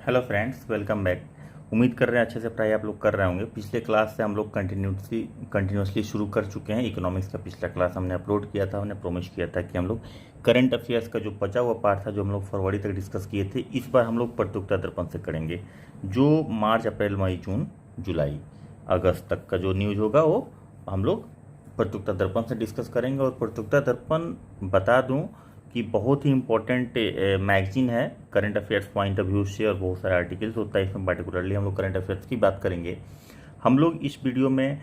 Hello friends, welcome back. उम्मीद कर रहे हैं अच्छे से पढ़ाई आप लोग कर रहे होंगे। पिछले क्लास से हम लोग कंटिन्यूसली शुरू कर चुके हैं। इकोनॉमिक्स का पिछला क्लास हमने अपलोड किया था, हमने प्रोमिस किया था कि हम लोग करंट अफेयर्स का जो बचा हुआ पार्ट था, जो हम लोग फरवरी तक डिस्कस किए थे, इस बार हम लोग प्रत्युत्तर दर्पण से करेंगे। जो मार्च, अप्रैल, मई, जून, जुलाई, अगस्त तक का जो न्यूज़ होगा वो हम लोग प्रत्युत्तर दर्पण से डिस्कस करेंगे। और प्रत्युत्तर दर्पण बता दूं कि बहुत ही इंपॉर्टेंट मैगजीन है current affairs point of view से, और बहुत सारे आर्टिकल्स होता है इसमें। पार्टिकुलरली हम लोग करंट अफेयर्स की बात करेंगे। हम लोग इस वीडियो में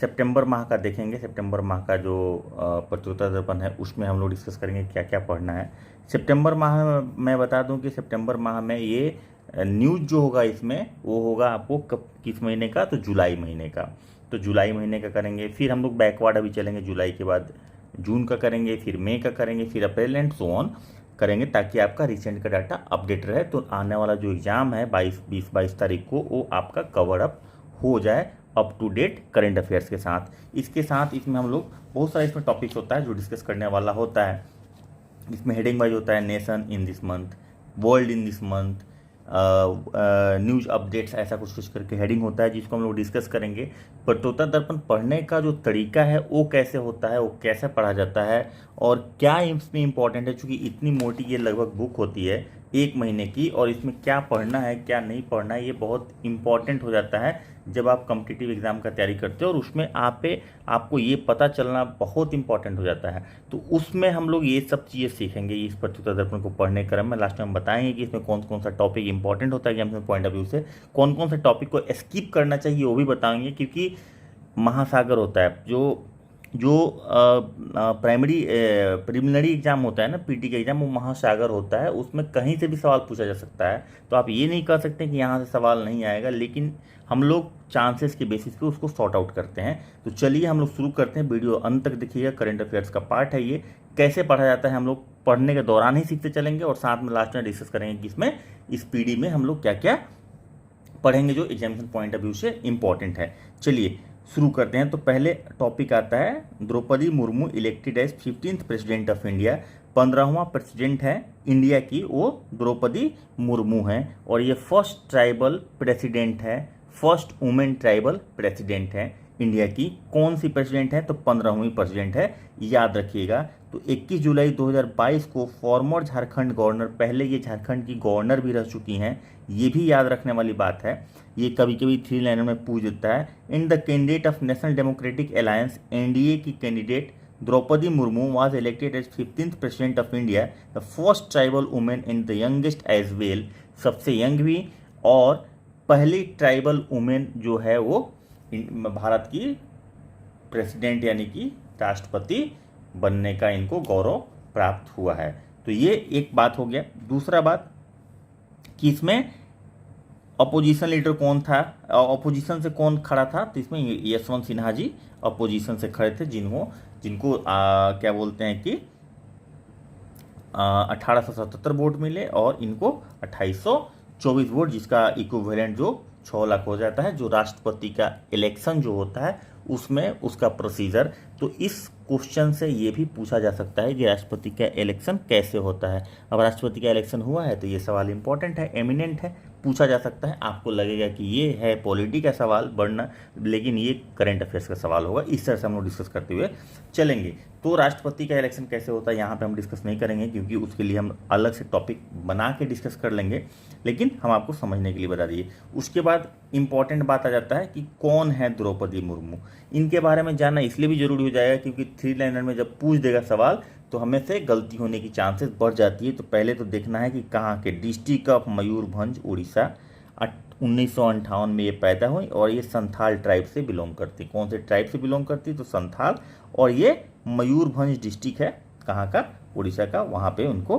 सितंबर माह का देखेंगे। सितंबर माह का जो प्रत्युत्तर दर्पण है उसमें हम लोग डिस्कस करेंगे क्या क्या पढ़ना है। सितंबर माह में मैं बता दूं कि सितंबर माह में ये न्यूज़ जो होगा इसमें वो होगा आपको किस महीने का, तो जुलाई महीने का। तो जुलाई महीने का करेंगे। फिर हम लोग बैकवर्ड अभी चलेंगे, जुलाई के बाद जून का करेंगे, फिर मई का करेंगे, फिर अप्रैल एंड सो ऑन करेंगे, ताकि आपका रिसेंट का डाटा अपडेट रहे। तो आने वाला जो एग्ज़ाम है 22 तारीख को, वो आपका कवर अप हो जाए up to date current affairs के साथ। इसके साथ इसमें हम लोग बहुत सारा इसमें टॉपिक्स होता है जो डिस्कस करने वाला होता है। इसमें हेडिंग वाइज होता है nation in this month, world in this month, news updates, ऐसा कुछ कुछ करके हेडिंग होता है जिसको हम लोग डिस्कस करेंगे। प्रत्युत्तर दर्पण पढ़ने का जो तरीका है वो कैसे होता है, वो कैसे पढ़ा जाता है, और क्या इसमें इंपॉर्टेंट है। चूँकि इतनी मोटी ये लगभग बुक होती है 1 महीने की, और इसमें क्या पढ़ना है क्या नहीं पढ़ना है ये बहुत इंपॉर्टेंट हो जाता है जब आप कॉम्पिटिटिव एग्जाम का तैयारी करते हो। और उसमें आपको ये पता चलना बहुत इंपॉर्टेंट हो जाता है। तो उसमें हम लोग ये सब चीज़ें सीखेंगे इस प्रत्युत्तर दर्पण को पढ़ने क्रम में। लास्ट में हम बताएंगे कि इसमें कौन कौन सा टॉपिक इंपॉर्टेंट होता है एग्जाम पॉइंट ऑफ व्यू से, कौन कौन से टॉपिक को स्किप करना चाहिए वो भी बताएंगे। क्योंकि महासागर होता है जो जो प्राइमरी प्रिलिमिनरी एग्जाम होता है ना, पीटी का एग्जाम, वो महासागर होता है। उसमें कहीं से भी सवाल पूछा जा सकता है। तो आप ये नहीं कह सकते कि यहाँ से सवाल नहीं आएगा, लेकिन हम लोग चांसेस के बेसिस पे उसको सॉर्ट आउट करते हैं। तो चलिए हम लोग शुरू करते हैं। वीडियो अंत तक देखिएगा, करंट अफेयर्स का पार्ट है ये। कैसे पढ़ा जाता है हम लोग पढ़ने के दौरान ही सीखते चलेंगे, और साथ में लास्ट में डिस्कस करेंगे कि इसमें इस पीडी में हम लोग क्या क्या पढ़ेंगे जो एग्जामिनेशन पॉइंट ऑफ व्यू से इंपॉर्टेंट है। चलिए शुरू करते हैं। तो पहले टॉपिक आता है Draupadi Murmu elected as 15th president of India. 15वां प्रेसिडेंट है इंडिया की, वो द्रौपदी मुर्मू है। और ये फर्स्ट ट्राइबल प्रेसिडेंट है, फर्स्ट वुमेन ट्राइबल प्रेसिडेंट है इंडिया की। कौन सी प्रेसिडेंट है, तो 15वीं प्रेसिडेंट है, याद रखिएगा। तो 21 जुलाई 2022 को फॉर्मर झारखंड गवर्नर, पहले ये झारखंड की गवर्नर भी रह चुकी हैं, ये भी याद रखने वाली बात है। ये कभी कभी 3 लाइनर में पूछ देता है। In the candidate of national democratic alliance, NDA की candidate Draupadi Murmu was elected as 15th president of India, the first tribal women and the youngest as well, सबसे यंग भी और पहली ट्राइबल वुमेन जो है वो भारत की प्रेसिडेंट यानी कि राष्ट्रपति बनने का इनको गौरव प्राप्त हुआ है। तो ये एक बात हो गया। दूसरा बात कि इसमें अपोजिशन लीडर कौन था, अपोजिशन से कौन खड़ा था, तो इसमें यशवंत सिन्हा जी अपोजिशन से खड़े थे, जिनको क्या बोलते हैं कि 1877 वोट मिले, और इनको 2824 वोट, जिसका इक्विवेलेंट जो 6 लाख हो जाता है। जो राष्ट्रपति का इलेक्शन जो होता है उसमें उसका प्रोसीजर। तो इस क्वेश्चन से ये भी पूछा जा सकता है कि राष्ट्रपति का इलेक्शन कैसे होता है। अब राष्ट्रपति का इलेक्शन हुआ है तो ये सवाल इंपॉर्टेंट है, एमिनेंट है, पूछा जा सकता है। आपको लगेगा कि ये है पॉलिटी का सवाल बढ़ना, लेकिन ये करंट अफेयर्स का सवाल होगा। इस तरह से हम लोग डिस्कस करते हुए चलेंगे। तो राष्ट्रपति का इलेक्शन कैसे होता है यहाँ पे हम डिस्कस नहीं करेंगे, क्योंकि उसके लिए हम अलग से टॉपिक बना के डिस्कस कर लेंगे, लेकिन हम आपको समझने के लिए बता दिए। उसके बाद इंपॉर्टेंट बात आ जाता है कि कौन है द्रौपदी मुर्मू। इनके बारे में जानना इसलिए भी जरूरी हो जाएगा क्योंकि 3 लाइनर में जब पूछ देगा सवाल तो हमें से गलती होने की चांसेस बढ़ जाती है। तो पहले तो देखना है कि कहाँ के, डिस्ट्रिक्ट ऑफ मयूरभंज उड़ीसा। 1958 में ये पैदा हुई, और ये संथाल ट्राइब से बिलोंग करती। कौन से ट्राइब से बिलोंग करती, तो संथाल। और ये मयूरभंज डिस्ट्रिक्ट है, कहाँ का, उड़ीसा का, वहाँ पे उनको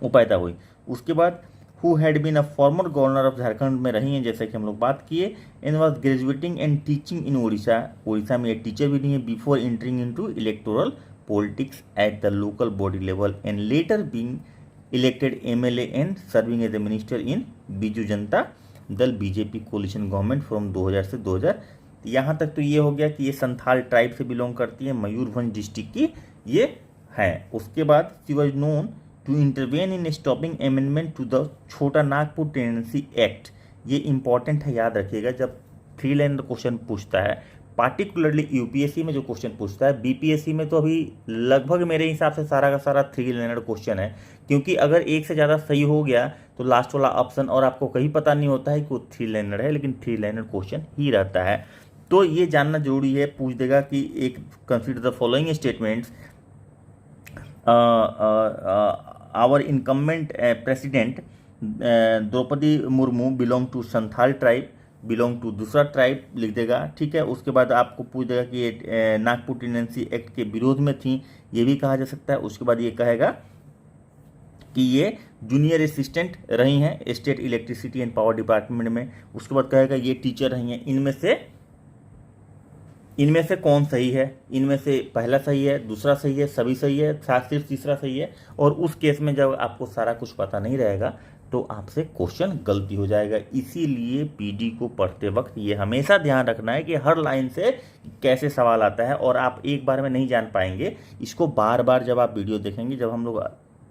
वो पैदा हुई। उसके बाद who had been a former governor of Jharkhand में रही हैं, जैसे कि हम लोग बात किए। In was graduating and teaching in Orissa, Orissa में ये टीचर भी नहीं है, before entering into electoral politics at the local body level, and later being elected MLA and serving as a minister in Biju Janata Dal BJP coalition government from 2000 से 2000। यहाँ तक तो ये हो गया कि ये संथाल ट्राइब से बिलोंग करती है, मयूरभंज डिस्ट्रिक्ट की ये है। उसके बाद she was known to intervene in stopping amendment to the Chota Nagpur tenancy act. ये इंपॉर्टेंट है, याद रखिएगा जब 3 लाइनर क्वेश्चन पूछता है, पार्टिकुलरली यूपीएससी में जो क्वेश्चन पूछता है, बीपीएससी में तो अभी लगभग मेरे हिसाब से सारा का सारा 3 लाइनर क्वेश्चन है, क्योंकि अगर एक से ज़्यादा सही हो गया तो लास्ट वाला ऑप्शन और आपको कहीं पता नहीं होता है कि वो 3 लाइनर है, लेकिन 3 लाइनर क्वेश्चन ही रहता है। तो ये जानना जरूरी है। पूछ देगा कि एक consider the following statements, our incumbent president Draupadi Murmu belong to Santhal tribe, belong to दूसरा ट्राइब लिख देगा, ठीक है। उसके बाद आपको पूछ देगा कि ये नागपुर टेनेंसी एक्ट के विरोध में थी, ये भी कहा जा सकता है। उसके बाद ये कहेगा कि ये जूनियर असिस्टेंट रही हैं state electricity and power department में। उसके बाद कहेगा ये टीचर रही हैं। इनमें से कौन सही है, इनमें से पहला सही है, दूसरा सही है, सभी सही है, साथ सिर्फ तीसरा सही है। और उस केस में जब आपको सारा कुछ पता नहीं रहेगा तो आपसे क्वेश्चन गलती हो जाएगा। इसीलिए पीडी को पढ़ते वक्त ये हमेशा ध्यान रखना है कि हर लाइन से कैसे सवाल आता है, और आप एक बार में नहीं जान पाएंगे। इसको बार बार जब आप वीडियो देखेंगे, जब हम लोग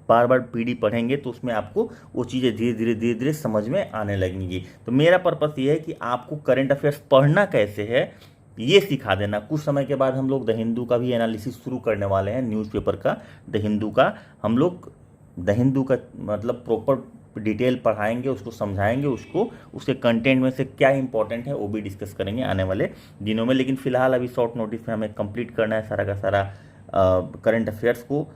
बार बार पीडी पढ़ेंगे तो उसमें आपको वो चीज़ें धीरे धीरे समझ में आने लगेंगी। तो मेरा पर्पस ये है कि आपको करंट अफेयर्स पढ़ना कैसे है ये सिखा देना। कुछ समय के बाद हम लोग द हिंदू का भी एनालिसिस शुरू करने वाले हैं, न्यूज़पेपर का, द हिंदू का। हम लोग द हिंदू का मतलब प्रॉपर डिटेल पढ़ाएंगे, उसको समझाएंगे, उसको उसके कंटेंट में से क्या इंपॉर्टेंट है वो भी डिस्कस करेंगे आने वाले दिनों में। लेकिन फिलहाल अभी शॉर्ट नोटिस में हमें कंप्लीट करना है सारा का सारा करंट अफेयर्स को,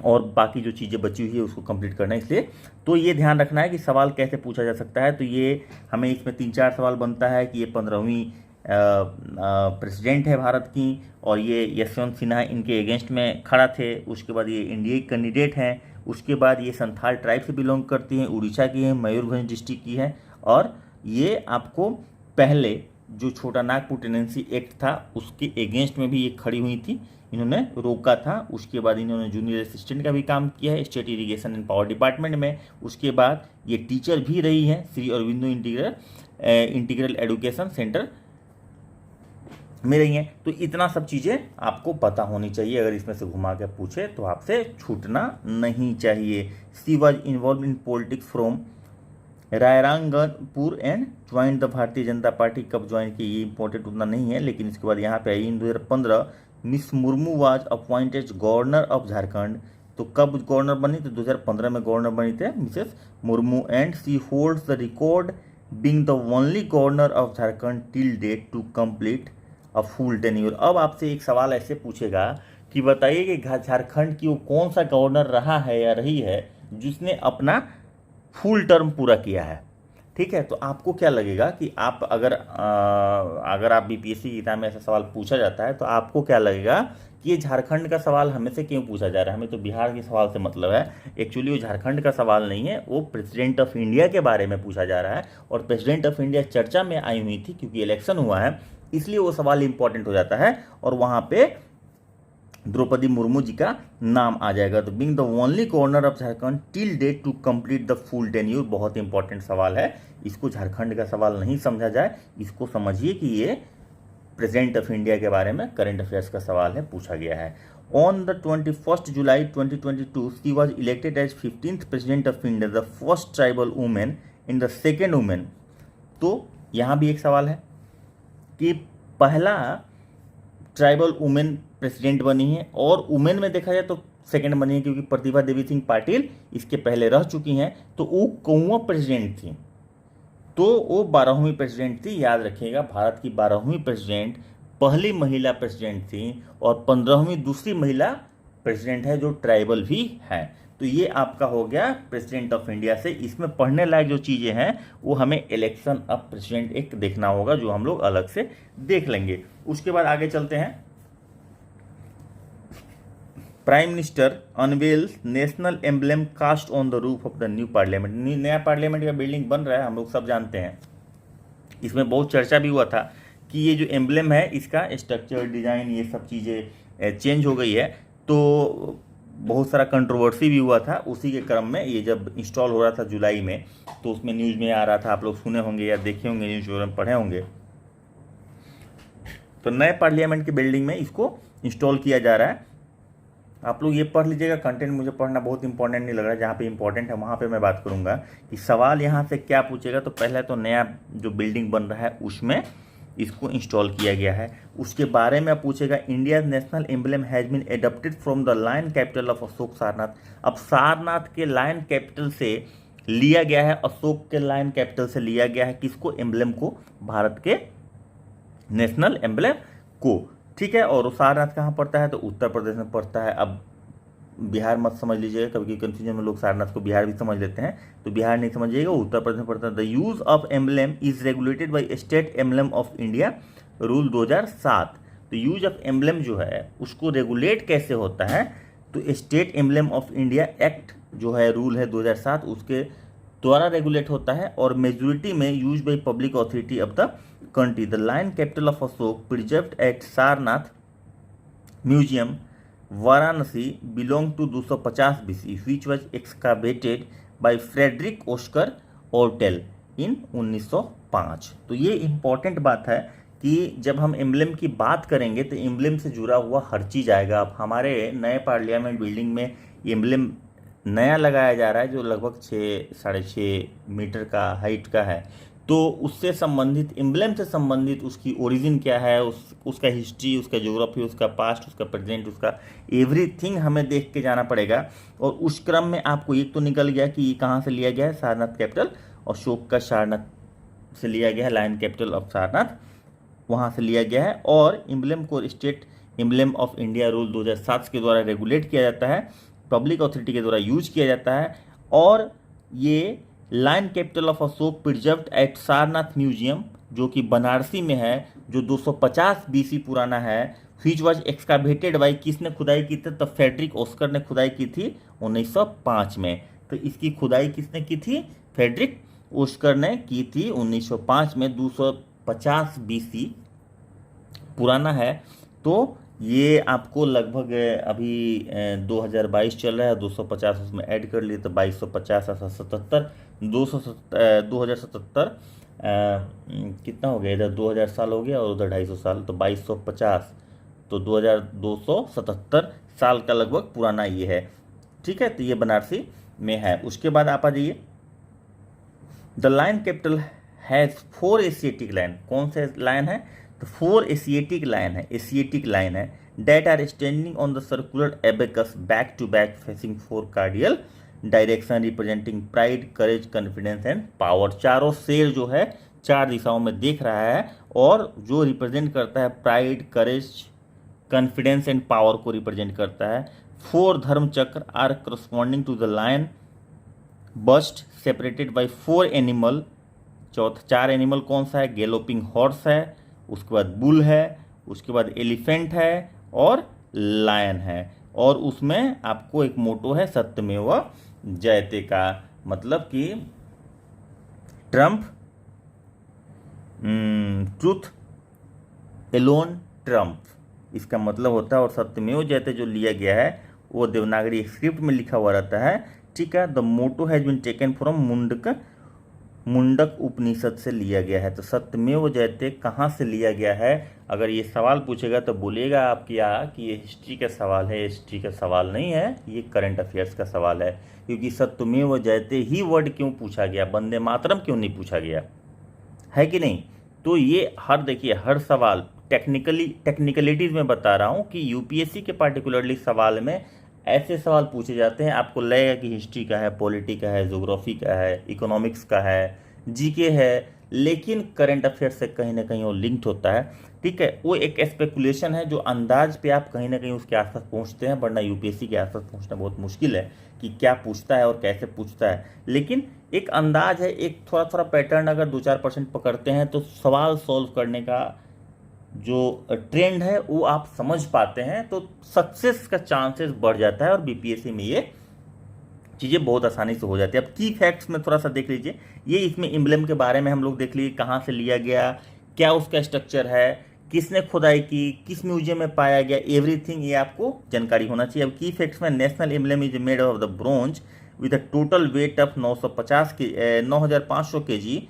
और बाकी जो चीज़ें बची हुई है उसको कंप्लीट करना है। इसलिए तो ये ध्यान रखना है कि सवाल कैसे पूछा जा सकता है। तो ये हमें इसमें 3-4 सवाल बनता है कि ये 15वीं प्रेसिडेंट है भारत की, और ये यशवंत सिन्हा इनके अगेंस्ट में खड़ा थे। उसके बाद ये इंडिया कैंडिडेट हैं। उसके बाद ये संथाल ट्राइब से बिलोंग करती हैं, उड़ीसा की हैं, मयूरभंज डिस्ट्रिक्ट की है। और ये आपको पहले जो छोटा नागपुर टेनेंसी एक्ट था उसके अगेंस्ट में भी ये खड़ी हुई थी, इन्होंने रोका था। उसके बाद इन्होंने जूनियर असिस्टेंट का भी काम किया है state irrigation and power department में। उसके बाद ये टीचर भी रही हैं Shri Aurobindo integral education centre में रही हैं। तो इतना सब चीज़ें आपको पता होनी चाहिए। अगर इसमें से घुमा के पूछे तो आपसे छूटना नहीं चाहिए। She was involve in politics from Rairangpur and join the Bharatiya Janata party. कब ज्वाइन की ये इंपॉर्टेंट उतना नहीं है, लेकिन इसके बाद यहाँ पे आई इन 2015 miss Murmu was appointed governor of Jharkhand. तो कब गवर्नर बनी? तो 2015 में गवर्नर बनी थे Mrs Murmu, and she holds the record being the only governor of Jharkhand till date to complete a full tenure. अब आपसे एक सवाल ऐसे पूछेगा कि बताइए कि झारखंड की वो कौन सा गवर्नर रहा है या रही है जिसने अपना फुल टर्म पूरा किया है। ठीक है, तो आपको क्या लगेगा कि आप अगर आप बीपीएससी की एग्जाम में ऐसा सवाल पूछा जाता है तो आपको क्या लगेगा कि ये झारखंड का सवाल हमें से क्यों पूछा जा रहा है? हमें तो बिहार के सवाल से मतलब है। एक्चुअली वो झारखंड का सवाल नहीं है, वो प्रेसिडेंट ऑफ इंडिया के बारे में पूछा जा रहा है। और प्रेसिडेंट ऑफ इंडिया चर्चा में आई हुई थी क्योंकि इलेक्शन हुआ है, इसलिए वो सवाल इंपॉर्टेंट हो जाता है और वहाँ पे द्रौपदी मुर्मू जी का नाम आ जाएगा। तो being the only governor of Jharkhand till date to complete the full tenure, बहुत इंपॉर्टेंट सवाल है। इसको झारखंड का सवाल नहीं समझा जाए, इसको समझिए कि ये प्रेसिडेंट ऑफ इंडिया के बारे में करंट अफेयर्स का सवाल है, पूछा गया है। On the 21 July 2022 she was elected as 15th president of India, the first tribal women in the second women. तो यहाँ भी एक सवाल है कि पहला ट्राइबल वुमेन प्रेसिडेंट बनी है, और वुमेन में देखा जाए तो सेकंड बनी है क्योंकि प्रतिभा देवी सिंह पाटिल इसके पहले रह चुकी हैं। तो वो कौवा प्रेसिडेंट थी, तो वो 12वीं प्रेसिडेंट थी। याद रखिएगा, भारत की 12वीं प्रेसिडेंट पहली महिला प्रेसिडेंट थी, और 15वीं दूसरी महिला प्रेसिडेंट है जो ट्राइबल भी है। तो ये आपका हो गया प्रेसिडेंट ऑफ इंडिया से। इसमें पढ़ने लायक जो चीज़ें हैं वो हमें इलेक्शन ऑफ प्रेसिडेंट एक देखना होगा, जो हम लोग अलग से देख लेंगे। उसके बाद आगे चलते हैं। Prime minister unveils national emblem cast on the roof of the new parliament. नया पार्लियामेंट का बिल्डिंग बन रहा है, हम लोग सब जानते हैं। इसमें बहुत चर्चा भी हुआ था कि ये जो एम्बलम है इसका स्ट्रक्चर, डिज़ाइन, ये सब चीज़ें चेंज हो गई है। तो बहुत सारा कंट्रोवर्सी भी हुआ था। उसी के क्रम में ये जब इंस्टॉल हो रहा था जुलाई में, तो उसमें न्यूज़ में आ रहा था, आप लोग सुने होंगे या देखे होंगे, न्यूज़ पेपर में पढ़े होंगे। तो नए पार्लियामेंट की बिल्डिंग में इसको इंस्टॉल किया जा रहा है। आप लोग ये पढ़ लीजिएगा। कंटेंट मुझे पढ़ना बहुत इंपॉर्टेंट नहीं लग रहा है, जहाँ पे इंपॉर्टेंट है वहाँ पे मैं बात करूँगा कि सवाल यहाँ से क्या पूछेगा। तो पहले तो नया जो बिल्डिंग बन रहा है उसमें इसको इंस्टॉल किया गया है, उसके बारे में पूछेगा। India national emblem has been adopted from the lion capital of Ashok Sarnath. अब सारनाथ के लायन कैपिटल से लिया गया है, अशोक के लायन कैपिटल से लिया गया है किसको, एम्बलम को, भारत के नेशनल एम्बलम को, ठीक है। और सारनाथ कहाँ पड़ता है, तो उत्तर प्रदेश में पड़ता है। अब बिहार मत समझ लीजिएगा, कभी कभी कंफ्यूजन में लोग सारनाथ को बिहार भी समझ लेते हैं, तो बिहार नहीं समझिएगा, उत्तर प्रदेश में पड़ता है। The use of emblem is regulated by state emblem of India rule 2007। तो यूज ऑफ एम्बलम जो है उसको रेगुलेट कैसे होता है, तो state emblem of India act जो है, रूल है 2007, उसके द्वारा रेगुलेट होता है। और मेजोरिटी में use by public authority of the country. The lion capital of Ashok preserved at Sarnath museum Varanasi belong to 250 BC which was excavated by Frederick Oscar Oertel in 1905। तो ये इम्पॉर्टेंट बात है कि जब हम एम्बलम की बात करेंगे तो एम्बलम से जुड़ा हुआ हर चीज़ आएगा। अब हमारे नए पार्लियामेंट बिल्डिंग में एम्बलम नया लगाया जा रहा है जो लगभग 6-6.5 मीटर का हाइट का है, तो उससे संबंधित, एम्बलम से संबंधित उसकी ओरिजिन क्या है, उसका हिस्ट्री, उसका ज्योग्राफी, उसका पास्ट, उसका प्रेजेंट, उसका एवरीथिंग हमें देख के जाना पड़ेगा। और उस क्रम में आपको एक तो निकल गया कि ये कहाँ से लिया गया है, सारनाथ कैपिटल, अशोक का सारनाथ से लिया गया है, लायन कैपिटल ऑफ सारनाथ वहाँ से लिया गया है। और एम्बलम को state emblem of India rule 2007 के द्वारा रेगुलेट किया जाता है, पब्लिक अथॉरिटी के द्वारा यूज किया जाता है। और ये lion capital of Ashok preserved at Sarnath museum जो कि बनारसी में है, जो 250 BC पुराना है, व्हिच वाज एक्सकावेटेड बाय, किसने खुदाई की थी, तो फ्रेडरिक ओस्कर ने खुदाई की थी 1905 में। तो इसकी खुदाई किसने की थी, फ्रेडरिक ओस्कर ने की थी 1905 में। 250 BC पुराना है। तो ये आपको लगभग अभी 2022 चल रहा है, 250 उसमें ऐड कर लिए तो 2250 77 2077 कितना हो गया, इधर 2000 साल हो गया और उधर 250 साल, तो 2250, तो 2277 साल का लगभग पुराना ये है, ठीक है। तो ये बनारसी में है। उसके बाद आप आ जाइए, the lion capital has 4 Asiatic line. कौन से लाइन है, तो 4 एशियाटिक लाइन है, एशियाटिक लाइन है, that are standing on the circular abacus back to back facing 4 cardinal direction representing pride, courage, confidence and power. चारों शेर जो है 4 दिशाओं में देख रहा है और जो रिप्रेजेंट करता है pride, courage, confidence and power को रिप्रेजेंट करता है। 4 dharma chakra are corresponding to the lion bust separated by 4 animal. 4 animal कौन सा है, गैलोपिंग हॉर्स है, उसके बाद बुल है, उसके बाद एलिफेंट है और लायन है। और उसमें आपको एक मोटो है सत्यमेव जयते का, मतलब कि ट्रम्प, ट्रूथ एलोन ट्रम्प, इसका मतलब होता है। और सत्यमेव जयते जो लिया गया है वो देवनागरी स्क्रिप्ट में लिखा हुआ रहता है, ठीक है। The motto has been taken from Mundaka Upanishad से लिया गया है। तो सत्यमेव जयते कहाँ से लिया गया है, अगर ये सवाल पूछेगा तो बोलिएगा आप क्या कि ये हिस्ट्री का सवाल है। हिस्ट्री का सवाल नहीं है, ये करंट अफेयर्स का सवाल है। क्योंकि सत्यमेव जयते ही वर्ड क्यों पूछा गया, वंदे मातरम क्यों नहीं पूछा गया, है कि नहीं। तो ये देखिए हर सवाल टेक्निकलिटीज़ में बता रहा हूँ कि यूपीएससी के पार्टिकुलरली सवाल में ऐसे सवाल पूछे जाते हैं, आपको लगेगा कि हिस्ट्री का है, पॉलिटी का है, ज्योग्राफी का है, इकोनॉमिक्स का है, जीके है, लेकिन करंट अफेयर्स से कहीं ना कहीं वो लिंक्ड होता है, ठीक है। वो एक स्पेकुलेशन है जो अंदाज पे आप कहीं ना कहीं उसके आसपास पहुंचते हैं, वरना यूपीएससी के आसपास पहुंचना बहुत मुश्किल है कि क्या पूछता है और कैसे पूछता है। लेकिन एक अंदाज है, एक थोड़ा थोड़ा पैटर्न अगर 2-4% पकड़ते हैं तो सवाल सॉल्व करने का जो ट्रेंड है वो आप समझ पाते हैं, तो सक्सेस का चांसेस बढ़ जाता है और बीपीएससी में ये चीज़ें बहुत आसानी से हो जाती है। अब की फैक्ट्स में थोड़ा सा देख लीजिए, ये इसमें एम्बलम के बारे में हम लोग देख लीजिए, कहाँ से लिया गया, क्या उसका स्ट्रक्चर है, किसने खुदाई की, किस म्यूजियम में पाया गया, एवरीथिंग ये आपको जानकारी होना चाहिए। अब की फैक्ट्स में national emblem is made of the bronze with a total weight of 9,500 kg,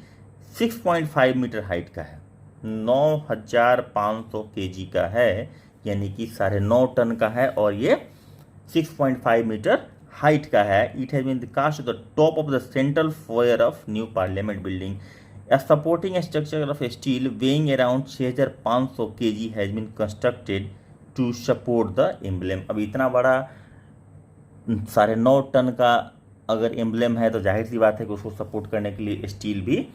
6.5 metre height का है, 9,500 kg का है, यानी कि 9.5 टन का है। और ये 6.5 मीटर हाइट का है। It has been cast the top of the central foyer of new parliament building. A supporting structure of steel weighing around 6500 kg has been constructed to support the emblem। अब इतना बड़ा 9.5 ton का अगर emblem है तो जाहिर सी बात है कि उसको सपोर्ट करने के लिए स्टील भी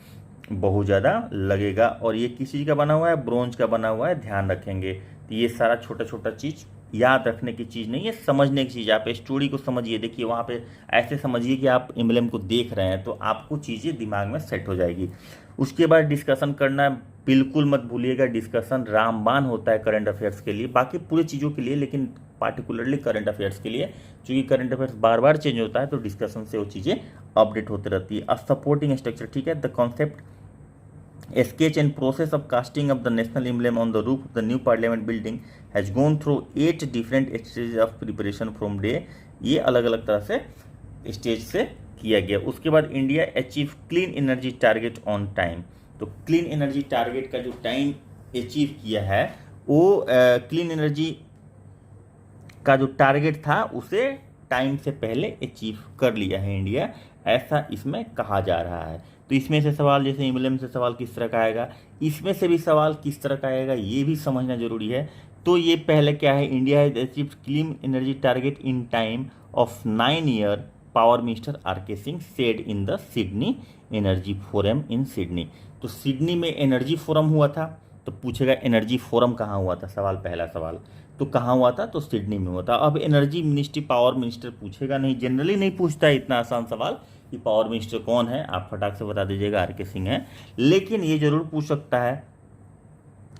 बहुत ज़्यादा लगेगा। और ये किस चीज़ का बना हुआ है? ब्रोंज का बना हुआ है, ध्यान रखेंगे। तो ये सारा छोटा छोटा चीज़ याद रखने की चीज़ नहीं है, समझने की चीज़। आप स्टोरी को समझिए, देखिए वहाँ पे ऐसे समझिए कि आप एम्बलेम को देख रहे हैं तो आपको चीज़ें दिमाग में सेट हो जाएगी। उसके बाद डिस्कशन करना बिल्कुल मत भूलिएगा। डिस्कशन रामबाण होता है करंट अफेयर्स के लिए, बाकी पूरी चीज़ों के लिए, लेकिन पार्टिकुलरली करंट अफेयर्स के लिए, क्योंकि करंट अफेयर्स बार बार चेंज होता है तो डिस्कशन से वो चीज़ें अपडेट होती रहती है। सपोर्टिंग स्ट्रक्चर, ठीक है। The concept sketch and process of casting of the national emblem on the roof of the new parliament building has gone through 8 different stages of preparation from day। ये अलग अलग तरह से स्टेज से किया गया। उसके बाद India achieve clean energy target on time. तो क्लीन एनर्जी टारगेट का जो टाइम अचीव किया है वो क्लीन एनर्जी का जो टारगेट था उसे टाइम से पहले अचीव कर लिया है इंडिया, ऐसा इसमें कहा जा रहा है। तो इसमें से सवाल, जैसे एम्बलेम से सवाल किस तरह का आएगा, इसमें से भी सवाल किस तरह का आएगा ये भी समझना जरूरी है। तो ये पहले क्या है? India has achieve clean energy target in time of 9 year, power minister R K. Singh said in the Sydney energy forum in Sydney. तो सिडनी में एनर्जी फोरम हुआ था, तो पूछेगा एनर्जी फोरम कहाँ हुआ था, सवाल पहला सवाल। तो कहाँ हुआ था? तो सिडनी में हुआ था। अब एनर्जी मिनिस्ट्री, पावर मिनिस्टर पूछेगा नहीं, जनरली नहीं पूछता है इतना आसान सवाल कि पावर मिनिस्टर कौन है, आप फटाक से बता दीजिएगा आर.के. सिंह है। लेकिन ये जरूर पूछ सकता है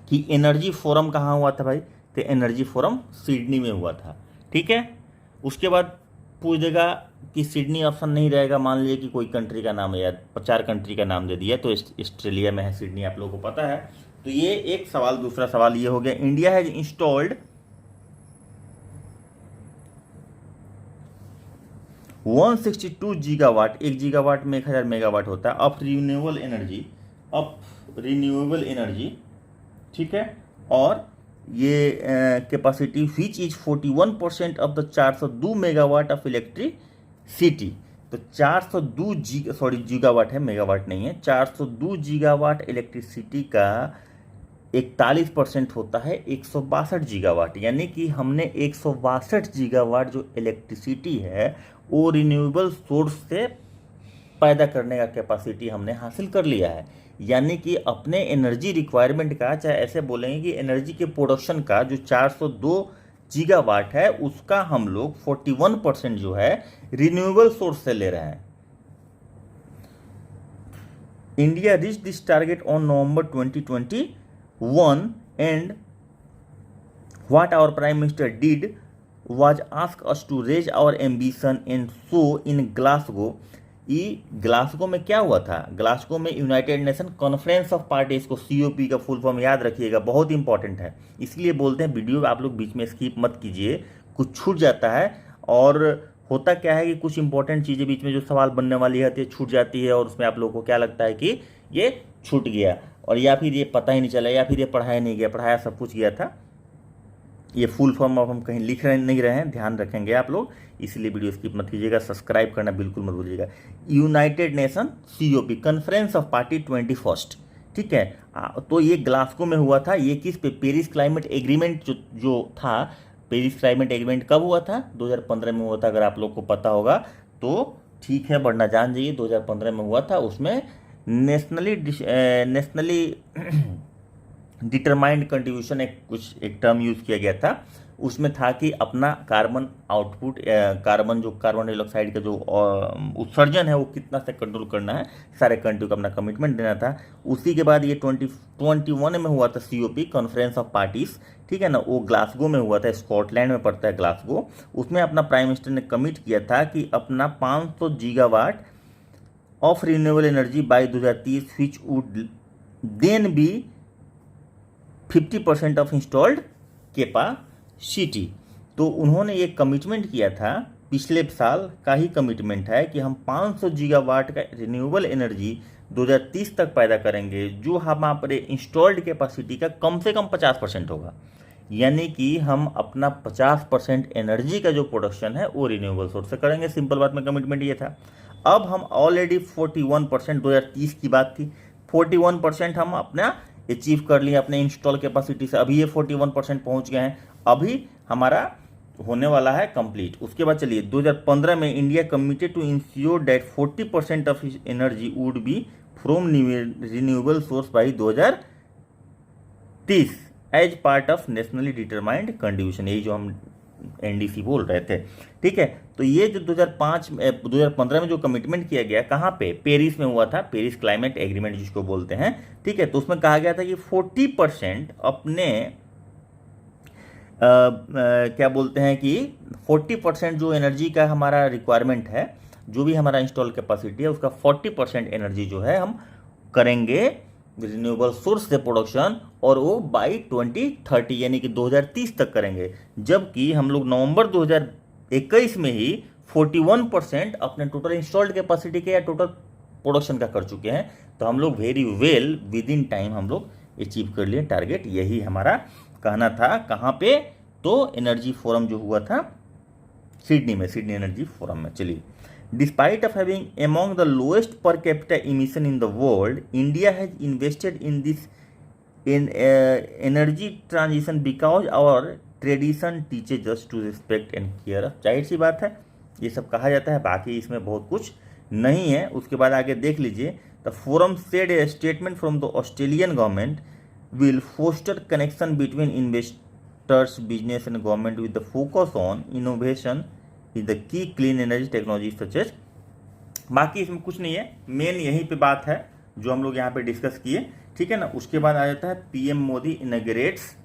कि एनर्जी फोरम कहाँ हुआ था भाई, तो एनर्जी फोरम सिडनी में हुआ था, ठीक है। उसके बाद पूछ देगा कि सिडनी ऑप्शन नहीं रहेगा, मान लीजिए कि कोई कंट्री का नाम है, या 4 कंट्री का नाम दे दिया, तो ऑस्ट्रेलिया में है सिडनी, आप लोगों को पता है। तो ये एक सवाल। दूसरा सवाल ये हो गया, India has installed 162 gigawatt, 1 gigawatt में 1000 मेगावाट होता है, ऑफ रिन्यूएबल एनर्जी, ठीक है। और ये capacity which is 41% of the 402 megawatt of electricity. तो 402 गीगावाट है, मेगावाट नहीं है। 402 गीगावाट इलेक्ट्रिसिटी का 41% होता है 162 गीगावाट, यानी कि हमने 162 गीगावाट जो इलेक्ट्रिसिटी है वो रिन्यूएबल सोर्स से पैदा करने का कैपेसिटी हमने हासिल कर लिया है। यानी कि अपने एनर्जी रिक्वायरमेंट का, चाहे ऐसे बोलेंगे कि एनर्जी के प्रोडक्शन का जो 402 गीगावाट है उसका हम लोग 41% जो है रिन्यूएबल सोर्स से ले रहे हैं। India reach this target on November 2021 and what our prime minister did was ask us to raise our ambition and so in Glasgow। ये ग्लासगो में क्या हुआ था? ग्लासगो में United nation conference of parties को, COP का full form याद रखिएगा, बहुत इंपॉर्टेंट है। इसलिए बोलते हैं वीडियो आप लोग बीच में स्किप मत कीजिए, कुछ छूट जाता है। और होता क्या है कि कुछ इंपॉर्टेंट चीज़ें बीच में जो सवाल बनने वाली है छूट जाती है, और उसमें आप लोगों को क्या लगता है कि ये छूट गया, और या फिर ये पता ही नहीं चला, या फिर ये पढ़ाया नहीं गया, पढ़ाया सब कुछ गया था। ये फुल फॉर्म अब हम कहीं लिख रहे नहीं रहे हैं, ध्यान रखेंगे आप लोग, इसलिए वीडियो स्किप मत कीजिएगा, सब्सक्राइब करना बिल्कुल मत भूलिएगा। United nation COP, conference of party 21, ठीक है। तो ये ग्लासगो में हुआ था। ये किस पे? पेरिस क्लाइमेट एग्रीमेंट जो था, पेरिस क्लाइमेट एग्रीमेंट कब हुआ था? 2015 में हुआ था, अगर आप लोग को पता होगा तो ठीक है, वरना जान जाइए 2015 में हुआ था। उसमें नेशनली डिटरमाइंड कंट्रीब्यूशन एक टर्म यूज़ किया गया था। उसमें था कि अपना कार्बन आउटपुट, कार्बन डाइऑक्साइड का जो उत्सर्जन है वो कितना से कंट्रोल करना है, सारे कंट्री को अपना कमिटमेंट देना था। उसी के बाद ये 2021 में हुआ था COP, कॉन्फ्रेंस ऑफ पार्टीज, ठीक है ना। वो ग्लासगो में हुआ था, स्कॉटलैंड में पड़ता है ग्लासगो। उसमें अपना प्राइम मिनिस्टर ने कमिट किया था कि अपना 500 gigawatt of renewable energy by 2030 which would then be 50% of installed capacity. तो उन्होंने ये कमिटमेंट किया था, पिछले साल का ही कमिटमेंट है कि हम 500 गीगावाट का रिन्यूएबल एनर्जी 2030 तक पैदा करेंगे, जो हमारे इंस्टॉल्ड कैपेसिटी का कम से कम 50% होगा। यानी कि हम अपना 50% एनर्जी का जो प्रोडक्शन है वो रिन्यूएबल सोर्स से करेंगे। सिंपल बात में कमिटमेंट ये था। अब हम ऑलरेडी 41%, 2030 की बात थी, 41% हम अपना अचीव कर लिए अपने इंस्टॉल कैपेसिटी से। अभी ये 41% पहुंच गए हैं, अभी हमारा होने वाला है कंप्लीट। उसके बाद चलिए 2015 में India committed to ensure that 40% of his energy would be from renewable source by 2030 as part of nationally determined contribution, यही जो हम एनडीसी बोल रहे थे। ठीक है, तो ये जो 2015 में जो कमिटमेंट किया गया, कहाँ पे, पेरिस में हुआ था, पेरिस क्लाइमेट एग्रीमेंट जिसको बोलते हैं। ठीक है, तो उसमें कहा गया था कि 40% अपने क्या बोलते हैं कि 40% जो एनर्जी का हमारा रिक्वायरमेंट है, जो भी हमारा इंस्टॉल कैपेसिटी है, उसका 40% एनर्जी जो है हम करेंगे रिन्यूएबल सोर्स से प्रोडक्शन, और वो बाई 2030 यानी कि 2030 तक करेंगे। जबकि हम लोग नवंबर 2021 में ही 41% अपने टोटल इंस्टॉल्ड कैपेसिटी के या टोटल प्रोडक्शन का कर चुके हैं। तो हम लोग very well with in time हम लोग अचीव कर लिए टारगेट, यही हमारा कहना था। कहाँ पे, तो एनर्जी फोरम जो हुआ था सिडनी में, सिडनी एनर्जी फोरम में। चलिए, despite of having among the lowest per capita emission in the world, India has invested in this in energy transition because our tradition teaches us to respect and care. जाहिर सी बात है, ये सब कहा जाता है, बाकी इसमें बहुत कुछ नहीं है। उसके बाद आगे देख लीजिए, the forum said A statement from the Australian government will foster connection between investors, business and government with the focus on innovation is the key clean energy technology such as। बाकी इसमें कुछ नहीं है, मेन यहीं पे बात है जो हम लोग यहाँ पे डिस्कस किए। ठीक है ना। उसके बाद आ जाता है PM Modi inaugurates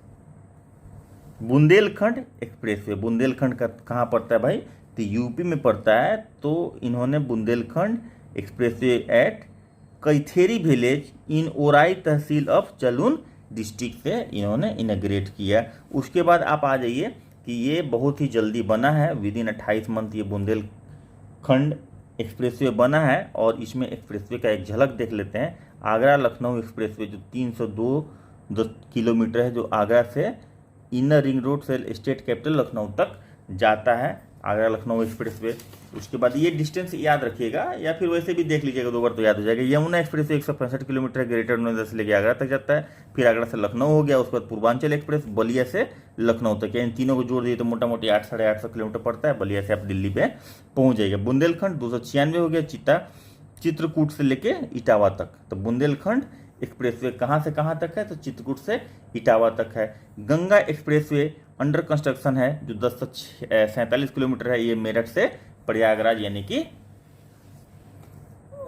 Bundelkhand expressway. Bundelkhand का कहाँ पड़ता है भाई, तो यूपी में पड़ता है। तो इन्होंने Bundelkhand expressway at Kaitheri village in Orai tehsil of चलून डिस्ट्रिक्ट से इन्होंने इनॉग्रेट किया। उसके बाद आप आ जाइए कि ये बहुत ही जल्दी बना है, विद इन 28 मंथ ये बुंदेलखंड एक्सप्रेसवे बना है। और इसमें एक्सप्रेसवे का एक झलक देख लेते हैं। आगरा लखनऊ एक्सप्रेसवे जो 302 किलोमीटर है, जो आगरा से इनर रिंग रोड से स्टेट कैपिटल लखनऊ तक जाता है, आगरा लखनऊ एक्सप्रेसवे। उसके बाद ये डिस्टेंस याद रखिएगा, या फिर वैसे भी देख लीजिएगा, 2 बार तो याद हो जाएगा। Yamuna express 165 kilometre greater Noida से लेकर आगरा तक जाता है, फिर आगरा से लखनऊ हो गया। उसके बाद पूर्वांचल एक्सप्रेस बलिया से लखनऊ तक, इन तीनों को जोड़ दिए तो मोटा मोटी 800-850 किलोमीटर पड़ता है। बलिया से आप दिल्ली पे पहुंच जाएगा। बुंदेलखंड 296 हो गया, चित्रकूट से लेके इटावा तक। तो बुंदेलखंड एक्सप्रेसवे कहाँ से कहाँ तक है, तो चित्रकूट से इटावा तक है। गंगा एक्सप्रेसवे अंडर कंस्ट्रक्शन है, जो 1047 किलोमीटर है, ये मेरठ से प्रयागराज यानी कि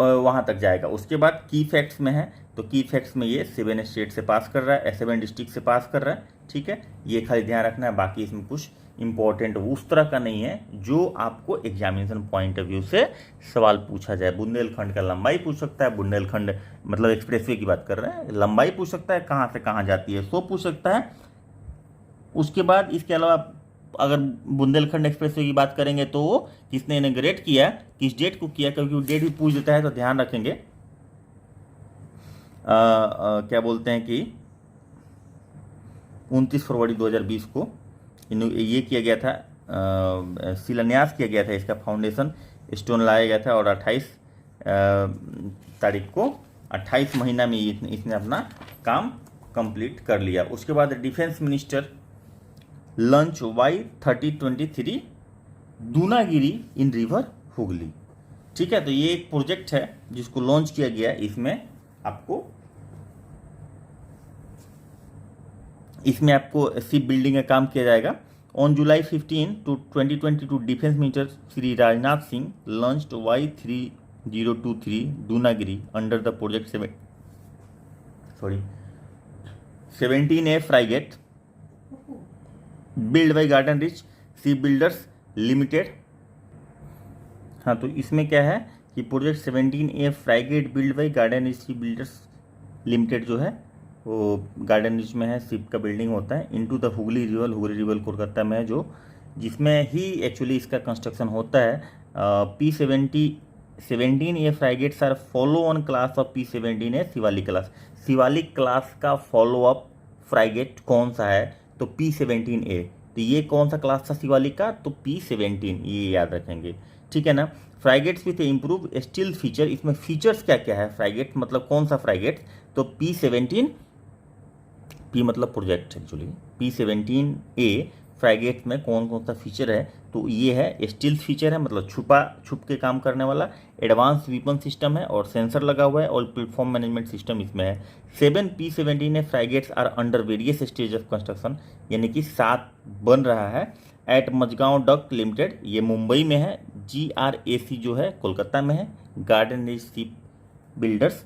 वहां तक जाएगा। उसके बाद की फैक्ट्स में है, तो की फैक्ट्स में ये 7 स्टेट से पास कर रहा है, 7 डिस्ट्रिक्ट से पास कर रहा है। ठीक है, ये खाली ध्यान रखना है। बाकी इसमें कुछ इंपॉर्टेंट उस तरह का नहीं है जो आपको एग्जामिनेशन पॉइंट ऑफ व्यू से सवाल पूछा जाए। बुंदेलखंड का लंबाई पूछ सकता है, बुंदेलखंड मतलब एक्सप्रेसवे की बात कर रहे हैं, लंबाई पूछ सकता है, कहाँ से कहाँ जाती है सो पूछ सकता है। उसके बाद इसके अलावा अगर बुंदेलखंड एक्सप्रेसवे की बात करेंगे तो वो किसने इनॉग्रेट किया, किस डेट को किया, क्योंकि वो डेट भी पूछ देता है, तो ध्यान रखेंगे। क्या बोलते हैं कि 29 फरवरी 2020 को ये किया गया था, शिलान्यास किया गया था, इसका फाउंडेशन स्टोन लाया गया था। और 28 तारीख को 28 महीना में इसने अपना काम कंप्लीट कर लिया। उसके बाद defence minister launch Y3023 Dunagiri इन रिवर हुगली। ठीक है, तो ये एक प्रोजेक्ट है जिसको लॉन्च किया गया। इसमें आपको शिप बिल्डिंग का काम किया जाएगा। On July 15 to 2022 defence minister Shri Rajnath Singh launched Y3023 Dunagiri under the project 17A frigate build by Garden Reach Ship Builders Limited. हाँ, तो इसमें क्या है कि project 17A frigate build by Garden Reach Ship Builders Limited जो है वो गार्डन रिच में है, शिप का बिल्डिंग होता है, into the Hooghly river Kolkata में है, जो जिसमें ही एक्चुअली इसका कंस्ट्रक्शन होता है। P17A frigates are follow on class of P17A Shivalik class. Shivalik class का फॉलो अप फ्राइगेट कौन सा है, तो P17A, तो ये कौन सा क्लास था शिवालिक का, तो P17, ये याद रखेंगे, ठीक है ना। फ्राइगेट्स विथ इम्प्रूव स्टील फीचर, इसमें फीचर्स क्या क्या है, फ्राइगेट मतलब कौन सा फ्राइगेट, तो P17, P मतलब प्रोजेक्ट एक्चुअली, P17A फ्राइगेट में कौन कौन सा फीचर है, तो ये है स्टील फीचर है, मतलब छुप के काम करने वाला, एडवांस वीपन सिस्टम है और सेंसर लगा हुआ है और प्लेटफॉर्म मैनेजमेंट सिस्टम इसमें है। 7 P17A frigates are under various stage of construction, यानी कि 7 बन रहा है एट मजगांव डक लिमिटेड, ये मुंबई में है, GRAC जो है कोलकाता में है, गार्डन रेज शिप बिल्डर्स,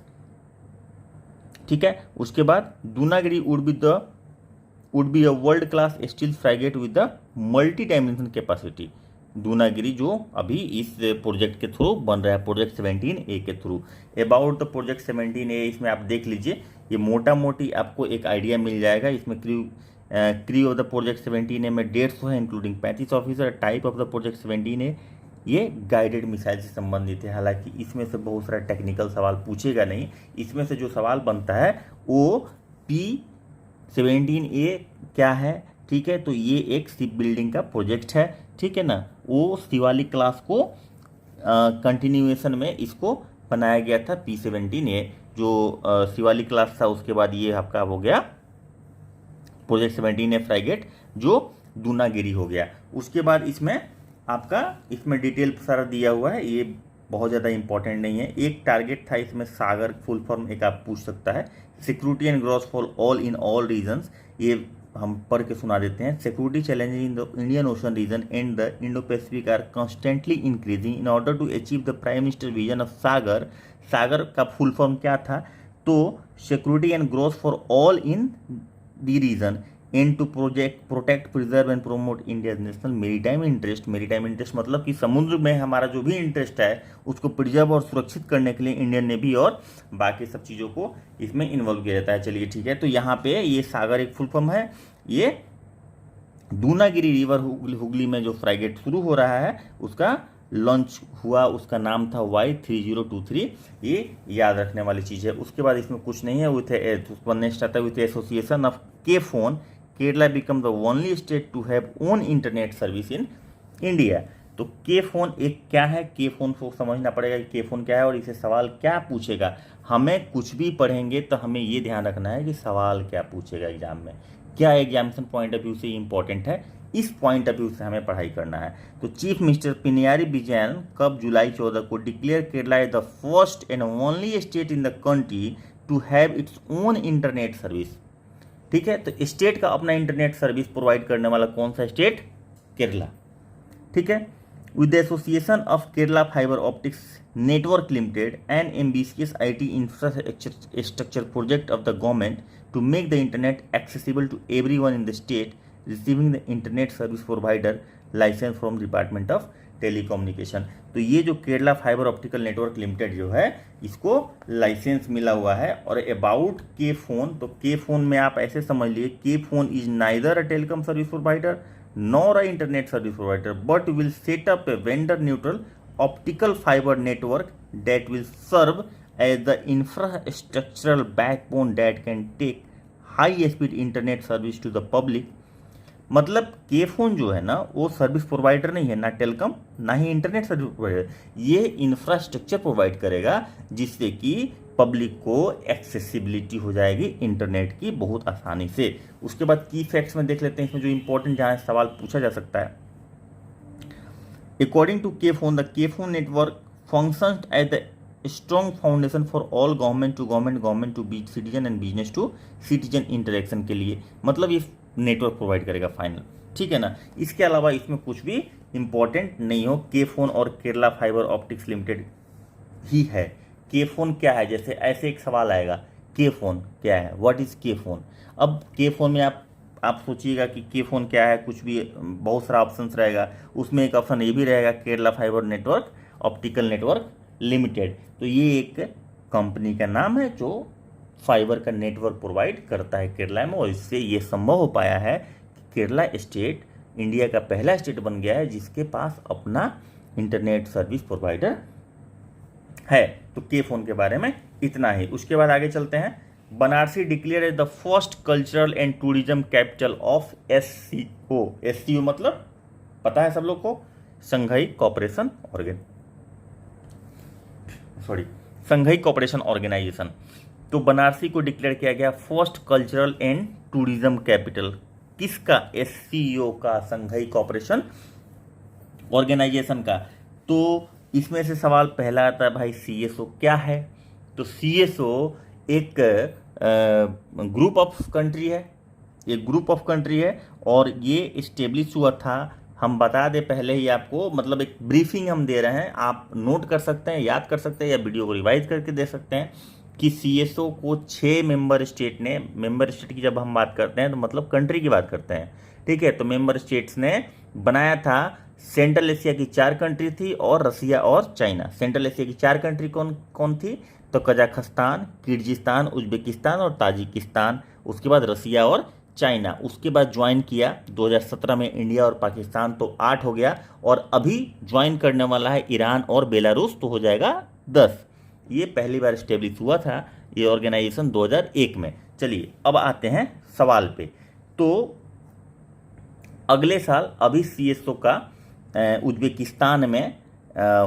ठीक है। उसके बाद Dunagiri would be a world class steel frigate with the multi dimension capacity. Dunagiri जो अभी इस प्रोजेक्ट के थ्रू बन रहा है, प्रोजेक्ट 17A के through. About the project 17A, इसमें आप देख लीजिए, ये मोटा मोटी आपको एक आइडिया मिल जाएगा। इसमें crew of the project 17A में 150 है, including 35 officer. Type of the project 17A, ये गाइडेड मिसाइल से संबंधित है। हालांकि इसमें से बहुत सारा टेक्निकल सवाल पूछेगा नहीं, इसमें से जो सवाल बनता है वो P17A क्या है, ठीक है। तो ये एक शिप बिल्डिंग का प्रोजेक्ट है, ठीक है ना। वो शिवालिक क्लास को कंटिन्यूएशन में इसको बनाया गया था P17A, जो शिवालिक क्लास था। उसके बाद ये आपका हो गया प्रोजेक्ट 17A फ्राइगेट जो दूनागिरी हो गया। उसके बाद इसमें डिटेल सारा दिया हुआ है, ये बहुत ज़्यादा इंपॉर्टेंट नहीं है। एक टारगेट था इसमें सागर, फुल फॉर्म एक आप पूछ सकता है, security and growth for all in all regions, ये हम पढ़ के सुना देते हैं। Security challenges in the Indian Ocean region and the Indo Pacific are constantly increasing in order to achieve the prime minister vision of Sagar. Sagar का full form क्या था, तो security and growth for all in the region and to protect preserve and promote India national maritime interest. Maritime interest मतलब कि समुद्र में हमारा जो भी इंटरेस्ट है उसको प्रिजर्व और सुरक्षित करने के लिए इंडियन नेवी और बाकी सब चीज़ों को इसमें इन्वॉल्व किया जाता है। चलिए ठीक है, तो यहाँ पे ये सागर एक फुल फॉर्म है। ये दूनागिरी रिवर हुगली में जो फ्राइगेट शुरू हो रहा है उसका लॉन्च हुआ, उसका नाम था Y3023, ये याद रखने वाली चीज़ है। उसके बाद इसमें कुछ नहीं है। नेक्स्ट आता है with association of K phone Kerala become the only state to have own internet service in India. तो के फोन एक क्या है, के फोन को समझना पड़ेगा कि के फोन क्या है और इसे सवाल क्या पूछेगा। हमें कुछ भी पढ़ेंगे तो हमें ये ध्यान रखना है कि सवाल क्या पूछेगा एग्जाम में, क्या एग्जामिनेशन पॉइंट ऑफ व्यू से इंपॉर्टेंट है, इस पॉइंट ऑफ व्यू से हमें पढ़ाई करना है। तो चीफ मिनिस्टर पिनियारी विजयन कब जुलाई 14 को declare Kerala is the first and only state in the country to have its own internet service, ठीक है। तो स्टेट का अपना इंटरनेट सर्विस प्रोवाइड करने वाला कौन सा स्टेट, केरला, ठीक है। With the association of Kerala fibre optics network limited an ambitious IT infrastructure project of the government to make the internet accessible to everyone in the state receiving the internet service provider licence from department of telecommunication. तो ये जो Kerala fibre optical network limited जो है इसको licence मिला हुआ है। और अबाउट के फोन, तो के फोन में आप ऐसे समझ लिए, K FON is neither a telecom service provider nor a internet service provider but will set up a vendor neutral optical fibre network that will serve as the infrastructural backbone that can take high speed internet service to the public. मतलब K phone जो है ना वो service provider नहीं है, ना telecom ना ही internet service provider, ये इंफ्रास्ट्रक्चर प्रोवाइड करेगा जिससे कि पब्लिक को एक्सेसिबिलिटी हो जाएगी इंटरनेट की बहुत आसानी से। उसके बाद की फैक्ट्स में देख लेते हैं, इसमें जो इंपॉर्टेंट जहाँ सवाल पूछा जा सकता है। According to K FON, the K FON network functions as the strong foundation for all government to government, government to citizen and business to citizen interaction के लिए, मतलब ये नेटवर्क प्रोवाइड करेगा फाइनल, ठीक है ना। इसके अलावा इसमें कुछ भी इंपॉर्टेंट नहीं हो, के फोन और केरला फाइबर ऑप्टिक्स लिमिटेड ही है। के फोन क्या है, जैसे ऐसे एक सवाल आएगा, के फोन क्या है, व्हाट इज के फोन। अब के फोन में आप सोचिएगा कि के फोन क्या है, कुछ भी बहुत सारा ऑप्शंस रहेगा, उसमें एक ऑप्शन ये भी रहेगा Kerala fibre network optical network limited. तो ये एक कंपनी का नाम है जो फाइबर का नेटवर्क प्रोवाइड करता है केरला में, और इससे ये संभव हो पाया है कि केरला स्टेट इंडिया का पहला स्टेट बन गया है जिसके पास अपना इंटरनेट सर्विस प्रोवाइडर है। तो के फोन के बारे में इतना ही। उसके बाद आगे चलते हैं, Varanasi declared as the first cultural and tourism capital of SCO। SCO मतलब पता है सब लोग को, संघाई कोऑपरेशन ऑर्गेनाइजेशन। तो बनारसी को डिक्लेयर किया गया first cultural and tourism capital किसका? SCO का, संघाई कोऑपरेशन ऑर्गेनाइजेशन का। तो इसमें से सवाल पहला आता है भाई CSO क्या है? तो CSO एक ग्रुप ऑफ कंट्री है, एक ग्रुप ऑफ कंट्री है और ये इस्टेब्लिश हुआ था, हम बता दें पहले ही आपको, मतलब एक ब्रीफिंग हम दे रहे हैं, आप नोट कर सकते हैं, याद कर सकते हैं या वीडियो को रिवाइज करके दे सकते हैं कि CSO को 6 मेंबर स्टेट ने, मेंबर स्टेट की जब हम बात करते हैं तो मतलब कंट्री की बात करते हैं, ठीक है, तो मेंबर स्टेट्स ने बनाया था। सेंट्रल एशिया की 4 कंट्री थी और रसिया और चाइना। सेंट्रल एशिया की 4 कंट्री कौन कौन थी? तो कजाकिस्तान, किर्गिस्तान, उज्बेकिस्तान और ताजिकिस्तान। उसके बाद रसिया और चाइना। उसके बाद ज्वाइन किया 2017 में इंडिया और पाकिस्तान, तो 8 हो गया। और अभी ज्वाइन करने वाला है ईरान और बेलारूस, तो हो जाएगा 10। ये पहली बार स्टेब्लिश हुआ था ये ऑर्गेनाइजेशन 2001 में। चलिए अब आते हैं सवाल पे। तो अगले साल अभी CSO का उज्बेकिस्तान में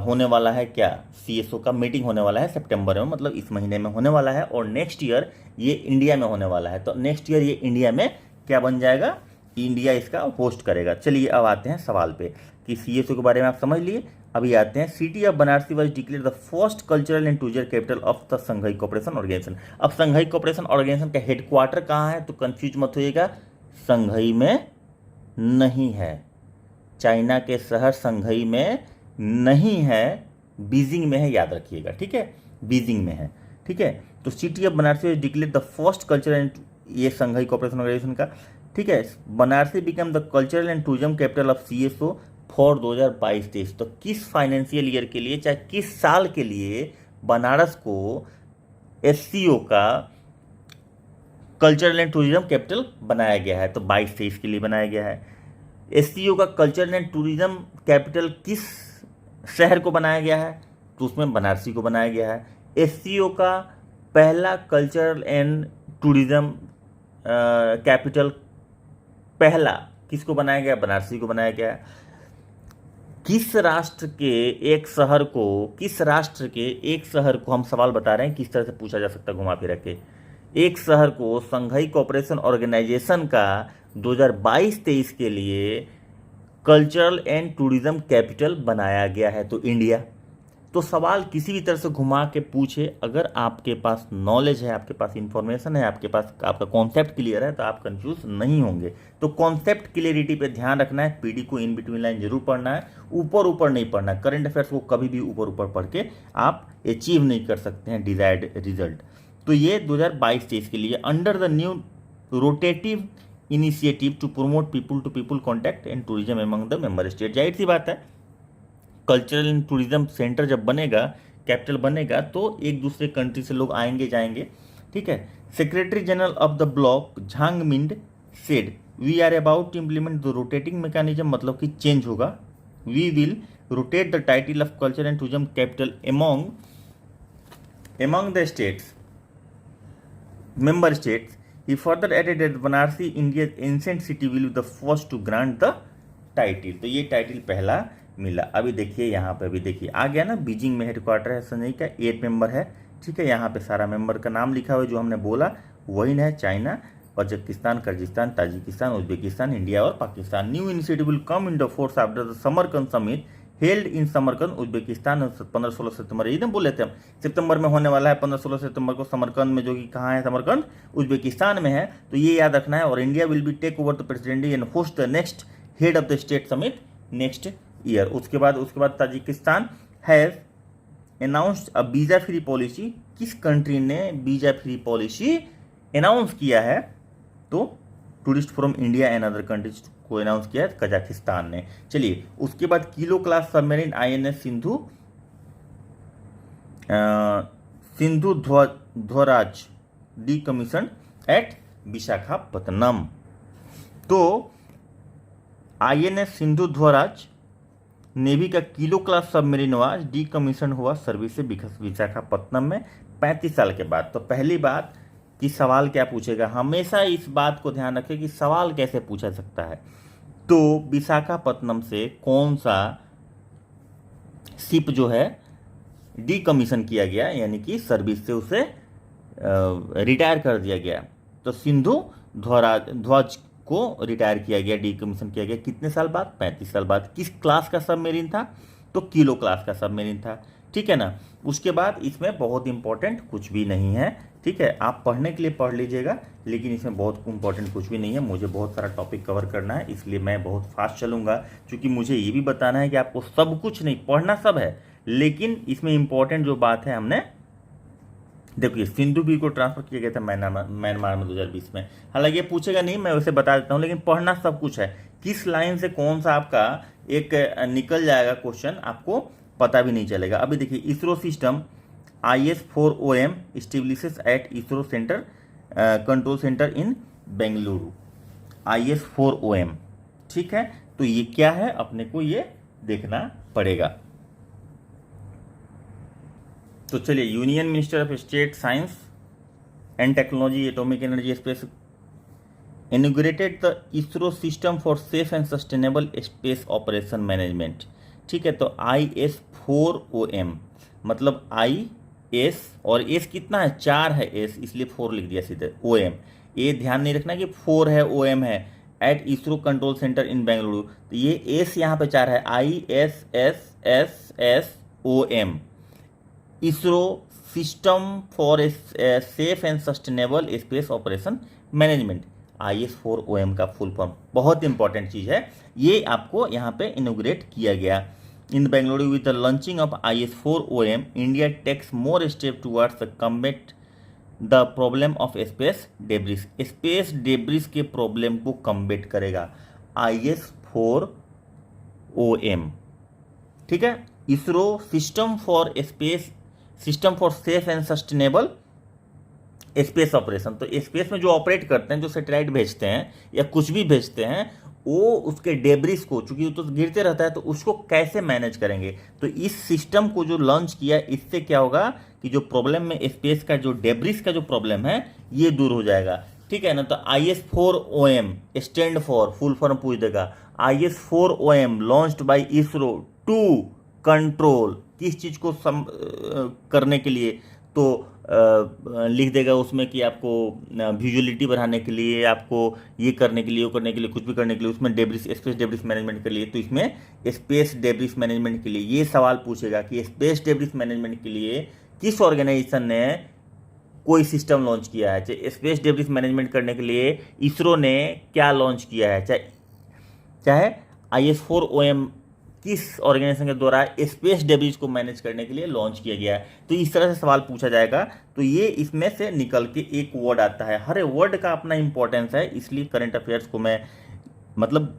होने वाला है क्या? CSO का मीटिंग होने वाला है सितंबर में, मतलब इस महीने में होने वाला है। और नेक्स्ट ईयर ये इंडिया में होने वाला है। तो नेक्स्ट ईयर ये इंडिया में क्या बन जाएगा? इंडिया इसका होस्ट करेगा। चलिए अब आते हैं सवाल पे कि CSO के बारे में आप समझ लिए। अभी आते हैं, city of Varanasi was declared the first cultural and tourism capital of the Shanghai Cooperation Organisation. अब संघाई कोऑपरेशन ऑर्गेनाइजेशन का हेडक्वार्टर कहाँ है? तो कंफ्यूज मत होइएगा, संघाई में नहीं है, चाइना के शहर संघाई में नहीं है, बीजिंग में है, याद रखिएगा, ठीक है, बीजिंग में है, ठीक है। तो city of Varanasi was declared the first cultural and, ये संघाई कोऑपरेशन ऑर्गेनाइजेशन का, ठीक है। Banarasi become the cultural and tourism capital of CSO for 2022-23। तो किस फाइनेंशियल ईयर के लिए, चाहे किस साल के लिए बनारस को SCO का कल्चरल एंड टूरिज्म कैपिटल बनाया गया है? तो 22-23 के लिए बनाया गया है। SCO का कल्चरल एंड टूरिज्म कैपिटल किस शहर को बनाया गया है? तो उसमें बनारसी को बनाया गया है। SCO का पहला कल्चरल एंड टूरिज्म कैपिटल पहला किसको बनाया गया? बनारसी को बनाया गया है। किस राष्ट्र के एक शहर को, किस राष्ट्र के एक शहर को, हम सवाल बता रहे हैं किस तरह से पूछा जा सकता है घुमा फिरा के, एक शहर को संघाई कोऑपरेशन ऑर्गेनाइजेशन का 2022-23 के लिए कल्चरल एंड टूरिज्म कैपिटल बनाया गया है? तो इंडिया। तो सवाल किसी भी तरह से घुमा के पूछे, अगर आपके पास नॉलेज है, आपके पास इंफॉर्मेशन है, आपके पास आपका कॉन्सेप्ट क्लियर है, तो आप कंफ्यूज नहीं होंगे। तो कॉन्सेप्ट क्लियरिटी पे ध्यान रखना है, PD को इन बिटवीन लाइन जरूर पढ़ना है, ऊपर ऊपर नहीं पढ़ना है। करंट अफेयर्स को कभी भी ऊपर ऊपर पढ़ के आप अचीव नहीं कर सकते हैं डिजायर्ड रिजल्ट। तो ये 2022-23 के लिए under the new rotative initiative to promote people to people contact and tourism among the member state. जाहिर सी बात है, कल्चरल एंड टूरिज्म सेंटर जब बनेगा, कैपिटल बनेगा, तो एक दूसरे कंट्री से लोग आएंगे जाएंगे, ठीक है। Secretary general of the bloc Zhang Ming said we are about to implement the rotating mechanism, मतलब कि चेंज होगा। We will rotate the title of culture and tourism capital among the states, member states. He further added that Banarsi, India's ancient city, will be the first to grant the title. तो ये title पहला मिला। अभी देखिए यहाँ पे, अभी देखिए आ गया ना, बीजिंग में हेडक्वार्टर है संजय का, 8 मेंबर है, ठीक है। यहाँ पे सारा मेंबर का नाम लिखा हुआ है, जो हमने बोला वही है, China, Kazakhstan, Kyrgyzstan, Tajikistan, Uzbekistan, India और Pakistan. New initiative will come in the force after the Samarkand summit held in Samarkand Uzbekistan 15-16 सितंबर। एकदम बोले थे हम, सितंबर में होने वाला है 15-16 सितंबर को समरकंद में, जो कि कहाँ है? समरकंद उज्बेकिस्तान में है, तो ये याद रखना है। और India will be take over the presidency and host the next head of the state summit next year. उसके बाद Tajikistan has announced a visa free policy. किस कंट्री ने वीजा फ्री पॉलिसी अनाउंस किया है? तो tourist from India and other countries को announce किया है कजाकिस्तान ने। चलिए उसके बाद kilo class submarine INS Sindhu Dhwaraj decommission at Visakhapatnam. तो INS सिंधु ध्वराज नेवी का kilo class submarine was decommission हुआ सर्विस से विशाखापत्तनम में 35 साल के बाद। तो पहली बात कि सवाल क्या पूछेगा। हमेशा इस बात को ध्यान रखें कि सवाल कैसे पूछा सकता है। तो विशाखापत्तनम से कौन सा शिप जो है डीकमीशन किया गया, यानी कि सर्विस से उसे रिटायर कर दिया गया। तो सिंधु ध्वज को रिटायर किया गया, डीकमीशन किया गया कितने साल बाद? 35 साल बाद। किस क्लास का सबमरीन था? तो किलो क्लास का सबमरीन था, ठीक है ना। उसके बाद इसमें बहुत इंपॉर्टेंट कुछ भी नहीं है, ठीक है। आप पढ़ने के लिए पढ़ लीजिएगा, लेकिन इसमें बहुत इंपॉर्टेंट कुछ भी नहीं है। मुझे बहुत सारा टॉपिक कवर करना है, इसलिए मैं बहुत फास्ट चलूँगा, क्योंकि मुझे ये भी बताना है कि आपको सब कुछ नहीं पढ़ना, सब है, लेकिन इसमें इंपॉर्टेंट जो बात है, हमने देखिए सिंधु बी को ट्रांसफर किया गया था म्यांमार में 2020 में। हालांकि ये पूछेगा नहीं, मैं उसे बता देता हूँ, लेकिन पढ़ना सब कुछ है। किस लाइन से कौन सा आपका एक निकल जाएगा क्वेश्चन, आपको पता भी नहीं चलेगा। अभी देखिए ISRO system IS-4OM establishes at ISRO centre control centre in Bengaluru. IS-4OM, ठीक है। तो ये क्या है, अपने को ये देखना पड़ेगा। तो चलिए, union minister of state science and technology atomic energy space inaugurated the ISRO system for safe and sustainable space operation management, ठीक है। तो IS-4OM मतलब IS, और एस कितना है? 4 है एस, इसलिए 4 लिख दिया सीधे। OM, ये ध्यान नहीं रखना कि 4 है OM है, at ISRO control centre in Bengaluru. तो ये एस यहाँ पे 4 है, ISSSSOM, ISRO system for safe and sustainable space operation management. IS-4OM का फुल फॉर्म, बहुत इंपॉर्टेंट चीज़ है, ये आपको यहाँ पे इनोग्रेट किया गया। In Bengaluru with the launching of IS-4OM, India takes more step towards the combat the problem of space debris. Space debris के प्रॉब्लम को कम्बेट करेगा IS-4OM, ठीक है। ISRO system for safe and sustainable space operation. तो space में जो operate करते हैं, जो सैटेलाइट भेजते हैं या कुछ भी भेजते हैं, वो उसके डेब्रिस को, चूंकि वो तो गिरते रहता है, तो उसको कैसे मैनेज करेंगे। तो इस सिस्टम को जो लॉन्च किया, इससे क्या होगा कि जो प्रॉब्लम में स्पेस का जो डेब्रिस का जो प्रॉब्लम है, ये दूर हो जाएगा, ठीक है ना। तो IS-4OM stand for, full form पूछ देगा, IS-4OM launched by ISRO to control, किस चीज़ को करने के लिए, तो लिख देगा उसमें कि आपको विजुअलिटी बढ़ाने के लिए, आपको ये करने के लिए, वो करने के लिए, कुछ भी करने के लिए, उसमें डेब्रिस, स्पेस डेब्रिस मैनेजमेंट के लिए। तो इसमें स्पेस डेब्रिस मैनेजमेंट के लिए ये सवाल पूछेगा कि स्पेस डेब्रिस मैनेजमेंट के लिए किस ऑर्गेनाइजेशन ने कोई सिस्टम लॉन्च किया है। चाहे स्पेस डेब्रिस मैनेजमेंट करने के लिए इसरो ने क्या लॉन्च किया है, चाहे IS-4OM किस ऑर्गेनाइजेशन के द्वारा स्पेस डेब्रिस को मैनेज करने के लिए लॉन्च किया गया है। तो इस तरह से सवाल पूछा जाएगा। तो ये इसमें से निकल के एक वर्ड आता है, हर वर्ड का अपना इंपॉर्टेंस है, इसलिए करंट अफेयर्स को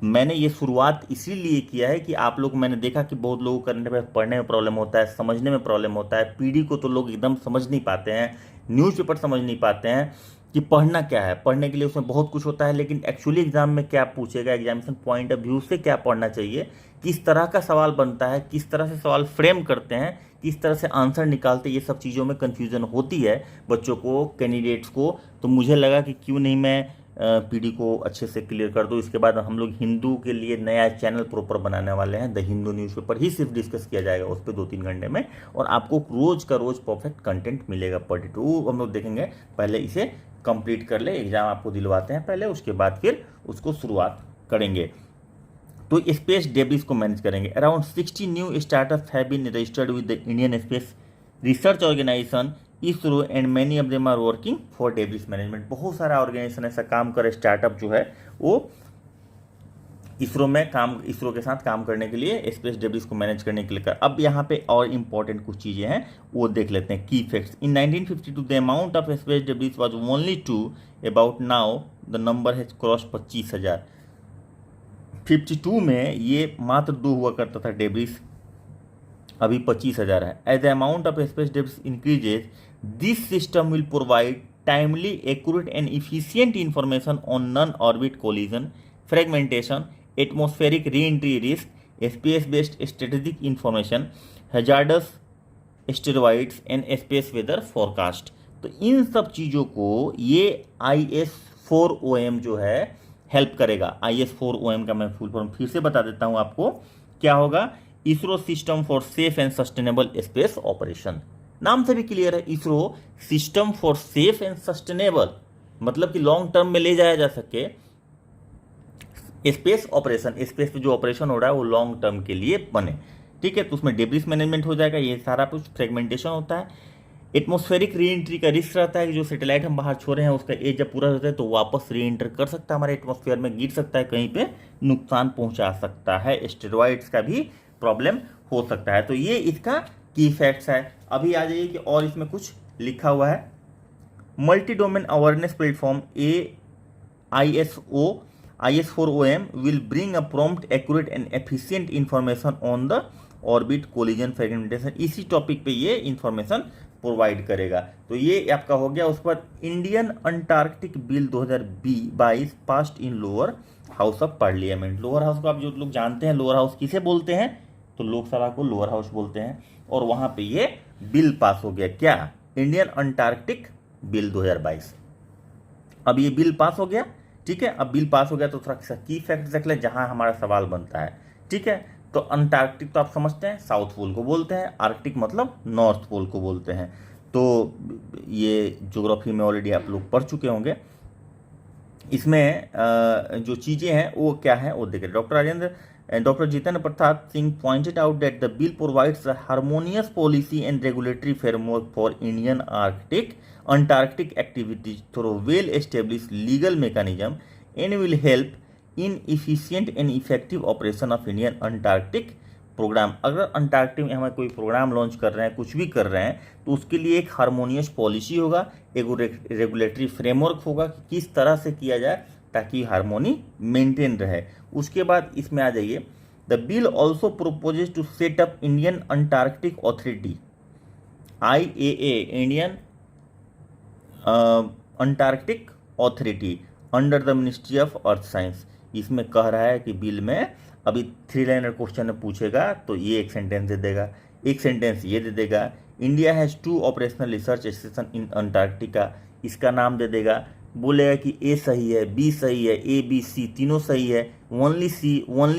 मैंने ये शुरुआत इसीलिए किया है कि आप लोग, मैंने देखा कि बहुत लोगों को करंट अफेयर्स पढ़ने में प्रॉब्लम होता है, समझने में प्रॉब्लम होता है। पीडी को तो लोग एकदम समझ नहीं पाते हैं, न्यूज़पेपर समझ नहीं पाते हैं कि पढ़ना क्या है। पढ़ने के लिए उसमें बहुत कुछ होता है, लेकिन एक्चुअली एग्जाम में क्या पूछेगा, एग्जामिनेशन पॉइंट ऑफ व्यू से क्या पढ़ना चाहिए, किस तरह का सवाल बनता है, किस तरह से सवाल फ्रेम करते हैं, किस तरह से आंसर निकालते हैं, ये सब चीज़ों में कन्फ्यूज़न होती है बच्चों को, कैंडिडेट्स को। तो मुझे लगा कि क्यों नहीं मैं पीडी को अच्छे से क्लियर कर दूँ। इसके बाद हम लोग हिंदू के लिए नया चैनल प्रॉपर बनाने वाले हैं, द हिंदू न्यूज़पेपर ही सिर्फ डिस्कस किया जाएगा उस पर 2-3 घंटे में, और आपको रोज़ का रोज़ परफेक्ट कंटेंट मिलेगा पर डे। तो हम लोग देखेंगे, पहले इसे कंप्लीट कर ले, एग्जाम आपको दिलवाते हैं पहले, उसके बाद फिर उसको शुरुआत करेंगे। तो स्पेस डेब्रिस को मैनेज करेंगे। Around 60 new startups have been registered with the Indian Space Research Organisation ISRO and many of them are working for debris management. बहुत सारा ऑर्गेनाइजेशन ऐसा काम करे, स्टार्टअप जो है वो इसरो के साथ काम करने के लिए, स्पेस डेब्रिस को मैनेज करने के लिए कर। अब यहाँ पे और इम्पोर्टेंट कुछ चीज़ें हैं, वो देख लेते हैं। की facts, in 1952 the amount of space debris was only 2, about now the number has cross 25,000। 52 में ये मात्र 2 हुआ करता था डेब्रिस, अभी 25,000 है। As the amount of space debris increases, this system will provide timely, accurate and efficient information on non orbit collision, fragmentation, atmospheric re entry risk, space based strategic information, hazardous asteroids and space weather forecast. तो तो इन सब चीज़ों को ये IS4OM जो है help करेगा। IS4OM का मैं फुल फॉर्म फिर से बता देता हूँ आपको, क्या होगा? ISRO system for safe and sustainable space operation. नाम से भी क्लियर है, ISRO system for safe and sustainable, मतलब कि लॉन्ग टर्म में ले जाया जा सके स्पेस ऑपरेशन, स्पेस पे जो ऑपरेशन हो रहा है वो लॉन्ग टर्म के लिए बने। ठीक है, तो उसमें डेब्रिस मैनेजमेंट हो जाएगा, ये सारा कुछ फ्रेगमेंटेशन होता है। एटमॉस्फेरिक री एंट्री का रिस्क रहता है कि जो सैटेलाइट हम बाहर छोड़े हैं उसका एज जब पूरा होता है तो वापस री एंटर कर सकता है, हमारे एटमॉस्फेयर में गिर सकता है, कहीं पे नुकसान पहुंचा सकता है, एस्टेरॉइड्स का भी प्रॉब्लम हो सकता है। तो ये इसका की फैक्ट्स है। अभी आ जाइए कि और इसमें कुछ लिखा हुआ है, multi domain awareness platform IS4OM will bring a prompt, accurate and efficient information on the orbit collision fragmentation। इसी टॉपिक पे ये इंफॉर्मेशन प्रोवाइड करेगा। तो ये आपका हो गया। उस पर Indian Antarctic bill 2022 passed in lower house of parliament. Lower house को आप जो लोग जानते हैं, लोअर हाउस किसे बोलते हैं? तो लोकसभा को लोअर हाउस बोलते हैं। और वहां पे ये बिल पास हो गया, क्या? Indian Antarctic bill 2022। अब ये बिल पास हो गया, ठीक है। अब बिल पास हो गया तो थोड़ा सा की फैक्ट देख ले जहां हमारा सवाल बनता है, ठीक है। तो अंटार्कटिक तो आप समझते हैं साउथ पोल को बोलते हैं, आर्कटिक मतलब नॉर्थ पोल को बोलते हैं। तो ये ज्योग्राफी में ऑलरेडी आप लोग पढ़ चुके होंगे। इसमें जो चीज़ें हैं वो क्या है वो देखिए। Doctor Jitendra Prasad Singh pointed out that the bill provides a harmonious policy and regulatory framework for Indian Antarctic activities through well-established legal mechanism and will help in efficient and effective operation of Indian Antarctic program। अगर Antarctic में हमें कोई programme launch कर रहे हैं, कुछ भी कर रहे हैं, तो उसके लिए एक हार्मोनियस पॉलिसी होगा, एक रेगुलेटरी फ्रेमवर्क होगा कि किस तरह से किया जाए ताकि हार्मोनी मेंटेन रहे। उसके बाद इसमें आ जाइए, the bill also proposes to set up Indian Antarctic Authority IAA, Indian Antarctic Authority under the Ministry of Earth Science. इसमें कह रहा है कि बिल में अभी 3 लाइनर क्वेश्चन में पूछेगा तो ये एक सेंटेंस दे देगा, एक सेंटेंस ये दे देगा, India has 2 operational research station in Antarctica, इसका नाम दे देगा, बोलेगा कि ए सही है, बी सही है, ए बी सी तीनों सही है, ओनली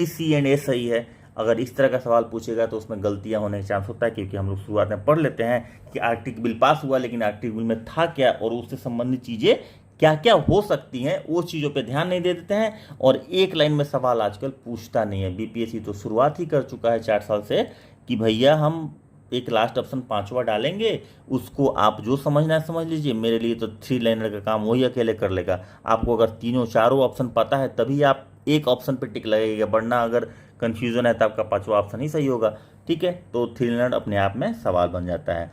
सी एंड ए सही है। अगर इस तरह का सवाल पूछेगा तो उसमें गलतियां होने का चांस होता है, क्योंकि हम लोग शुरुआत में पढ़ लेते हैं कि आर्कटिक बिल पास हुआ, लेकिन आर्कटिक बिल में था क्या और उससे संबंधित चीज़ें क्या क्या हो सकती हैं वो चीज़ों पे ध्यान नहीं दे देते हैं, और एक लाइन में सवाल आजकल पूछता नहीं है। BPSC तो शुरुआत ही कर चुका है 4 साल से कि भैया हम एक लास्ट ऑप्शन 5वां डालेंगे, उसको आप जो समझना है समझ लीजिए, मेरे लिए तो 3 लाइनर का काम वही अकेले कर लेगा। आपको अगर तीनों चारों ऑप्शन पता है तभी आप एक ऑप्शन पे टिक लगेगा, वरना अगर कन्फ्यूजन है तो आपका 5वां ऑप्शन ही सही होगा, ठीक है। तो 3 लाइनर अपने आप में सवाल बन जाता है,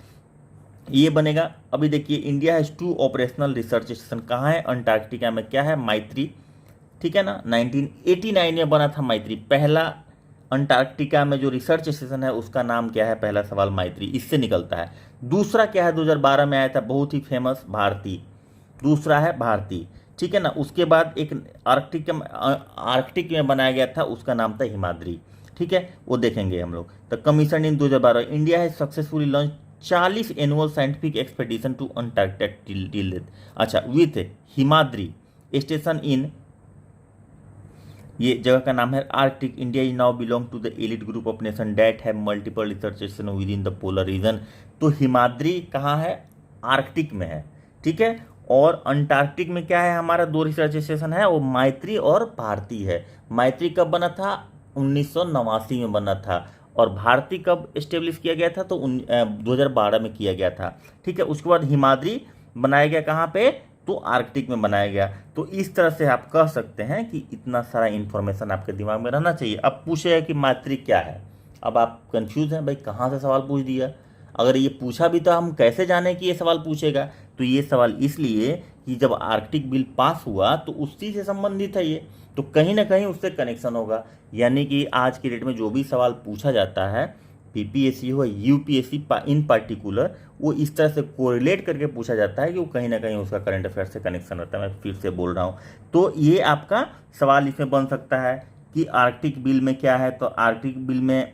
ये बनेगा। अभी देखिए, India has 2 operational research station, कहाँ है? अंटार्कटिका में। क्या है? मैत्री, ठीक है ना। 1989 में बना था मैत्री। पहला अंटार्कटिका में जो रिसर्च स्टेशन है उसका नाम क्या है? पहला सवाल मैत्री, इससे निकलता है। दूसरा क्या है? 2012 में आया था, बहुत ही फेमस, भारती। दूसरा है भारती, ठीक है ना। उसके बाद एक आर्कटिक में बनाया गया था, उसका नाम था हिमाद्री, ठीक है, वो देखेंगे हम लोग। द कमीशन इन 2012, इंडिया है successfully launch 40 annual scientific expedition to Antarctic till date. अच्छा, विथ हिमाद्री स्टेशन इन, ये जगह का नाम है Arctic. India is now belong to the elite group of nation that have multiple research station within the polar region. तो हिमाद्री कहाँ है? Arctic में है, ठीक है। और अंटार्कटिक में क्या है? हमारा 2 रिसर्च स्टेशन है, वो मैत्री और भारती है। मैत्री कब बना था? 1989 में बना था, और भारती कब एस्टेब्लिश किया गया था? तो 2012 में किया गया था, ठीक है। उसके बाद हिमाद्री बनाया गया कहाँ पे? तो आर्कटिक में बनाया गया। तो इस तरह से आप कह सकते हैं कि इतना सारा इन्फॉर्मेशन आपके दिमाग में रहना चाहिए। अब पूछेगा कि मैत्री क्या है, अब आप कंफ्यूज हैं भाई कहाँ से सवाल पूछ दिया। अगर ये पूछा भी तो हम कैसे जाने कि ये सवाल पूछेगा? तो ये सवाल इसलिए कि जब आर्कटिक बिल पास हुआ तो उसी से संबंधित है ये, तो कहीं ना कहीं उससे कनेक्शन होगा। यानी कि आज की डेट में जो भी सवाल पूछा जाता है, PPSC हो UPSC इन पार्टिकुलर, वो इस तरह से कोरिलेट करके पूछा जाता है कि वो कहीं ना कहीं उसका करंट अफेयर से कनेक्शन रहता है। मैं फिर से बोल रहा हूँ, तो ये आपका सवाल इसमें बन सकता है कि आर्कटिक बिल में क्या है। तो आर्कटिक बिल में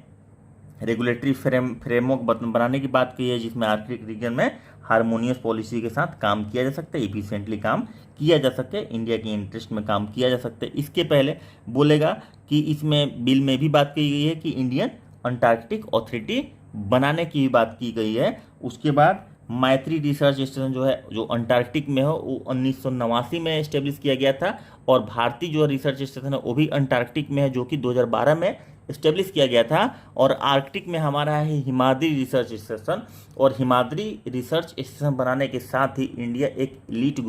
रेगुलेटरी फ्रेमवर्क बनाने की बात की है, जिसमें आर्कटिक रीजन में हारमोनियस पॉलिसी के साथ काम किया जा सकता है, इफिशिएंटली काम किया जा सकता है, इंडिया के इंटरेस्ट में काम किया जा सकता है। इसके पहले बोलेगा कि इसमें बिल में भी बात की गई है कि इंडियन अंटार्कटिक अथॉरिटी बनाने की भी बात की गई है। उसके बाद मैत्री रिसर्च स्टेशन जो है जो अंटार्कटिक में हो वो 1989 में इस्टेब्लिश किया गया था, और भारतीय जो रिसर्च स्टेशन है वो भी अंटार्कटिक में है जो कि 2012 में इस्टेब्लिश किया गया था। और आर्कटिक में हमारा है हिमाद्री रिसर्च स्टेशन, और हिमाद्री रिसर्च स्टेशन बनाने के साथ ही इंडिया एक इलीट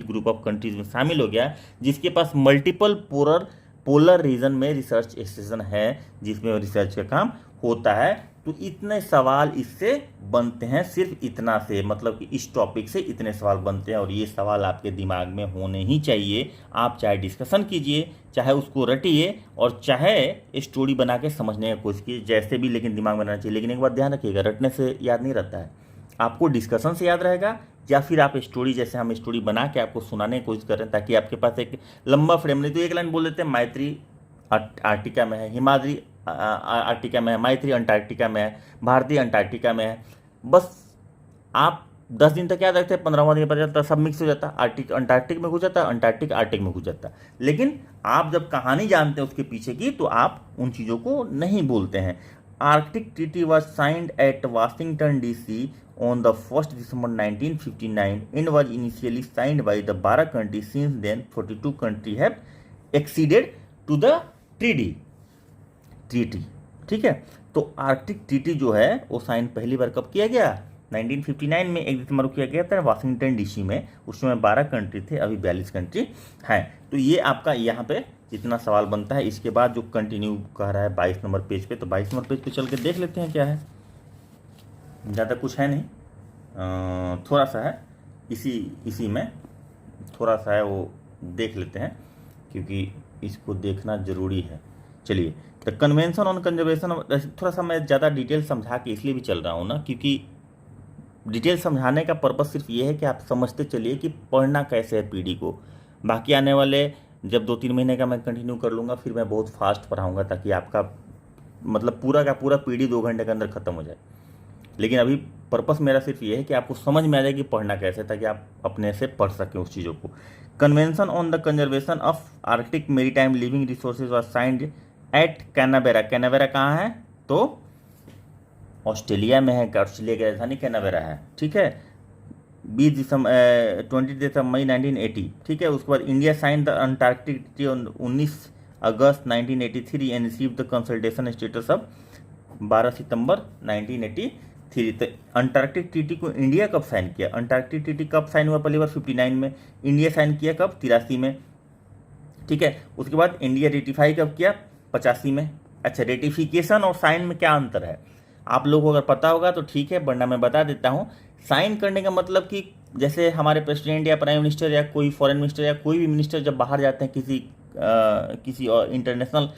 ग्रुप ऑफ कंट्रीज में शामिल हो गया जिसके पास मल्टीपल पोलर रीजन में रिसर्च स्टेशन है जिसमें रिसर्च का काम होता है। तो इतने सवाल इससे बनते हैं, सिर्फ इतना से, मतलब कि इस टॉपिक से इतने सवाल बनते हैं, और ये सवाल आपके दिमाग में होने ही चाहिए। आप चाहे डिस्कशन कीजिए, चाहे उसको रटिए, और चाहे स्टोरी बना के समझने की कोशिश कीजिए, जैसे भी, लेकिन दिमाग में रहना चाहिए। लेकिन एक बात ध्यान रखिएगा, रटने से याद नहीं रहता है, आपको डिस्कशन से याद रहेगा, या फिर आप स्टोरी, जैसे हम स्टोरी बना के आपको सुनाने की कोशिश कर रहे हैं, ताकि आपके पास एक लंबा फ्रेम, नहीं तो एक लाइन बोल देते हैं मैत्री आर्टिका में है, हिमाद्री आर्टिका में है, मैत्री अंटार्कटिका में है, भारतीय अंटार्कटिका में है, बस आप 10 दिन तक याद रखते हैं, 15वां दिन पर जाता सब मिक्स हो जाता, आर्टिक अंटार्कटिक में घुस जाता, अंटार्कटिक आर्टिक में घुस जाता। लेकिन आप जब कहानी जानते हैं उसके पीछे की, तो आप उन चीज़ों को नहीं बोलते हैं। Arctic treaty was signed at Washington DC on the 1st December 1959 and was initially signed by the 12 countries. Since then 42 countries have acceded to the treaty। ठीक है, तो आर्कटिक ट्रीटी जो है वो साइन पहली बार कब किया गया? 1959 में 1 दिसंबर को किया गया था वाशिंगटन DC में। उसमें 12 कंट्री थे, अभी 42 कंट्री हैं। तो ये आपका यहाँ पे इतना सवाल बनता है। इसके बाद जो कंटिन्यू कह रहा है 22 नंबर पेज पे, तो 22 नंबर पेज पे चल के देख लेते हैं क्या है। ज़्यादा कुछ है नहीं, थोड़ा सा है, इसी में थोड़ा सा है, वो देख लेते हैं क्योंकि इसको देखना ज़रूरी है। चलिए, द कन्वेंशन ऑन कंजर्वेशन, थोड़ा सा मैं ज़्यादा डिटेल समझा के इसलिए भी चल रहा हूँ ना, क्योंकि डिटेल समझाने का पर्पज़ सिर्फ ये है कि आप समझते चलिए कि पढ़ना कैसे है पीडी को। बाकी आने वाले जब 2-3 महीने का मैं कंटिन्यू कर लूँगा, फिर मैं बहुत फास्ट पढ़ाऊँगा ताकि आपका मतलब पूरा का पूरा पीडी 2 घंटे के अंदर ख़त्म हो जाए। लेकिन अभी पर्पस मेरा सिर्फ ये है कि आपको समझ में आ जाए कि पढ़ना कैसे, ताकि आप अपने से पढ़ सकें उस चीज़ों को। Convention on the conservation of Arctic maritime living resources was signed at Canberra. Canberra कहाँ है? तो ऑस्ट्रेलिया में है। ऑस्ट्रेलिया की राजधानी कैनाबेरा है। ठीक है, 20 दिसंबर मई 1980। ठीक है, उसके बाद India sign the Antarctic treaty on 19 August 1983 and receive the consultation status of 12 September 1983। तो अंटार्कटिक ट्रीटी को इंडिया कब साइन किया? अंटार्कटिक ट्रीटी कब साइन हुआ? पहली बार 59 में। इंडिया साइन किया कब? 83 में। ठीक है, उसके बाद इंडिया रेटिफाई कब किया? 85 में। अच्छा, रेटिफिकेशन और साइन में क्या अंतर है? आप लोगों को अगर पता होगा तो ठीक है, वरना मैं बता देता हूँ। साइन करने का मतलब कि जैसे हमारे प्रेसिडेंट या प्राइम मिनिस्टर या कोई फॉरेन मिनिस्टर या कोई भी मिनिस्टर जब बाहर जाते हैं किसी इंटरनेशनल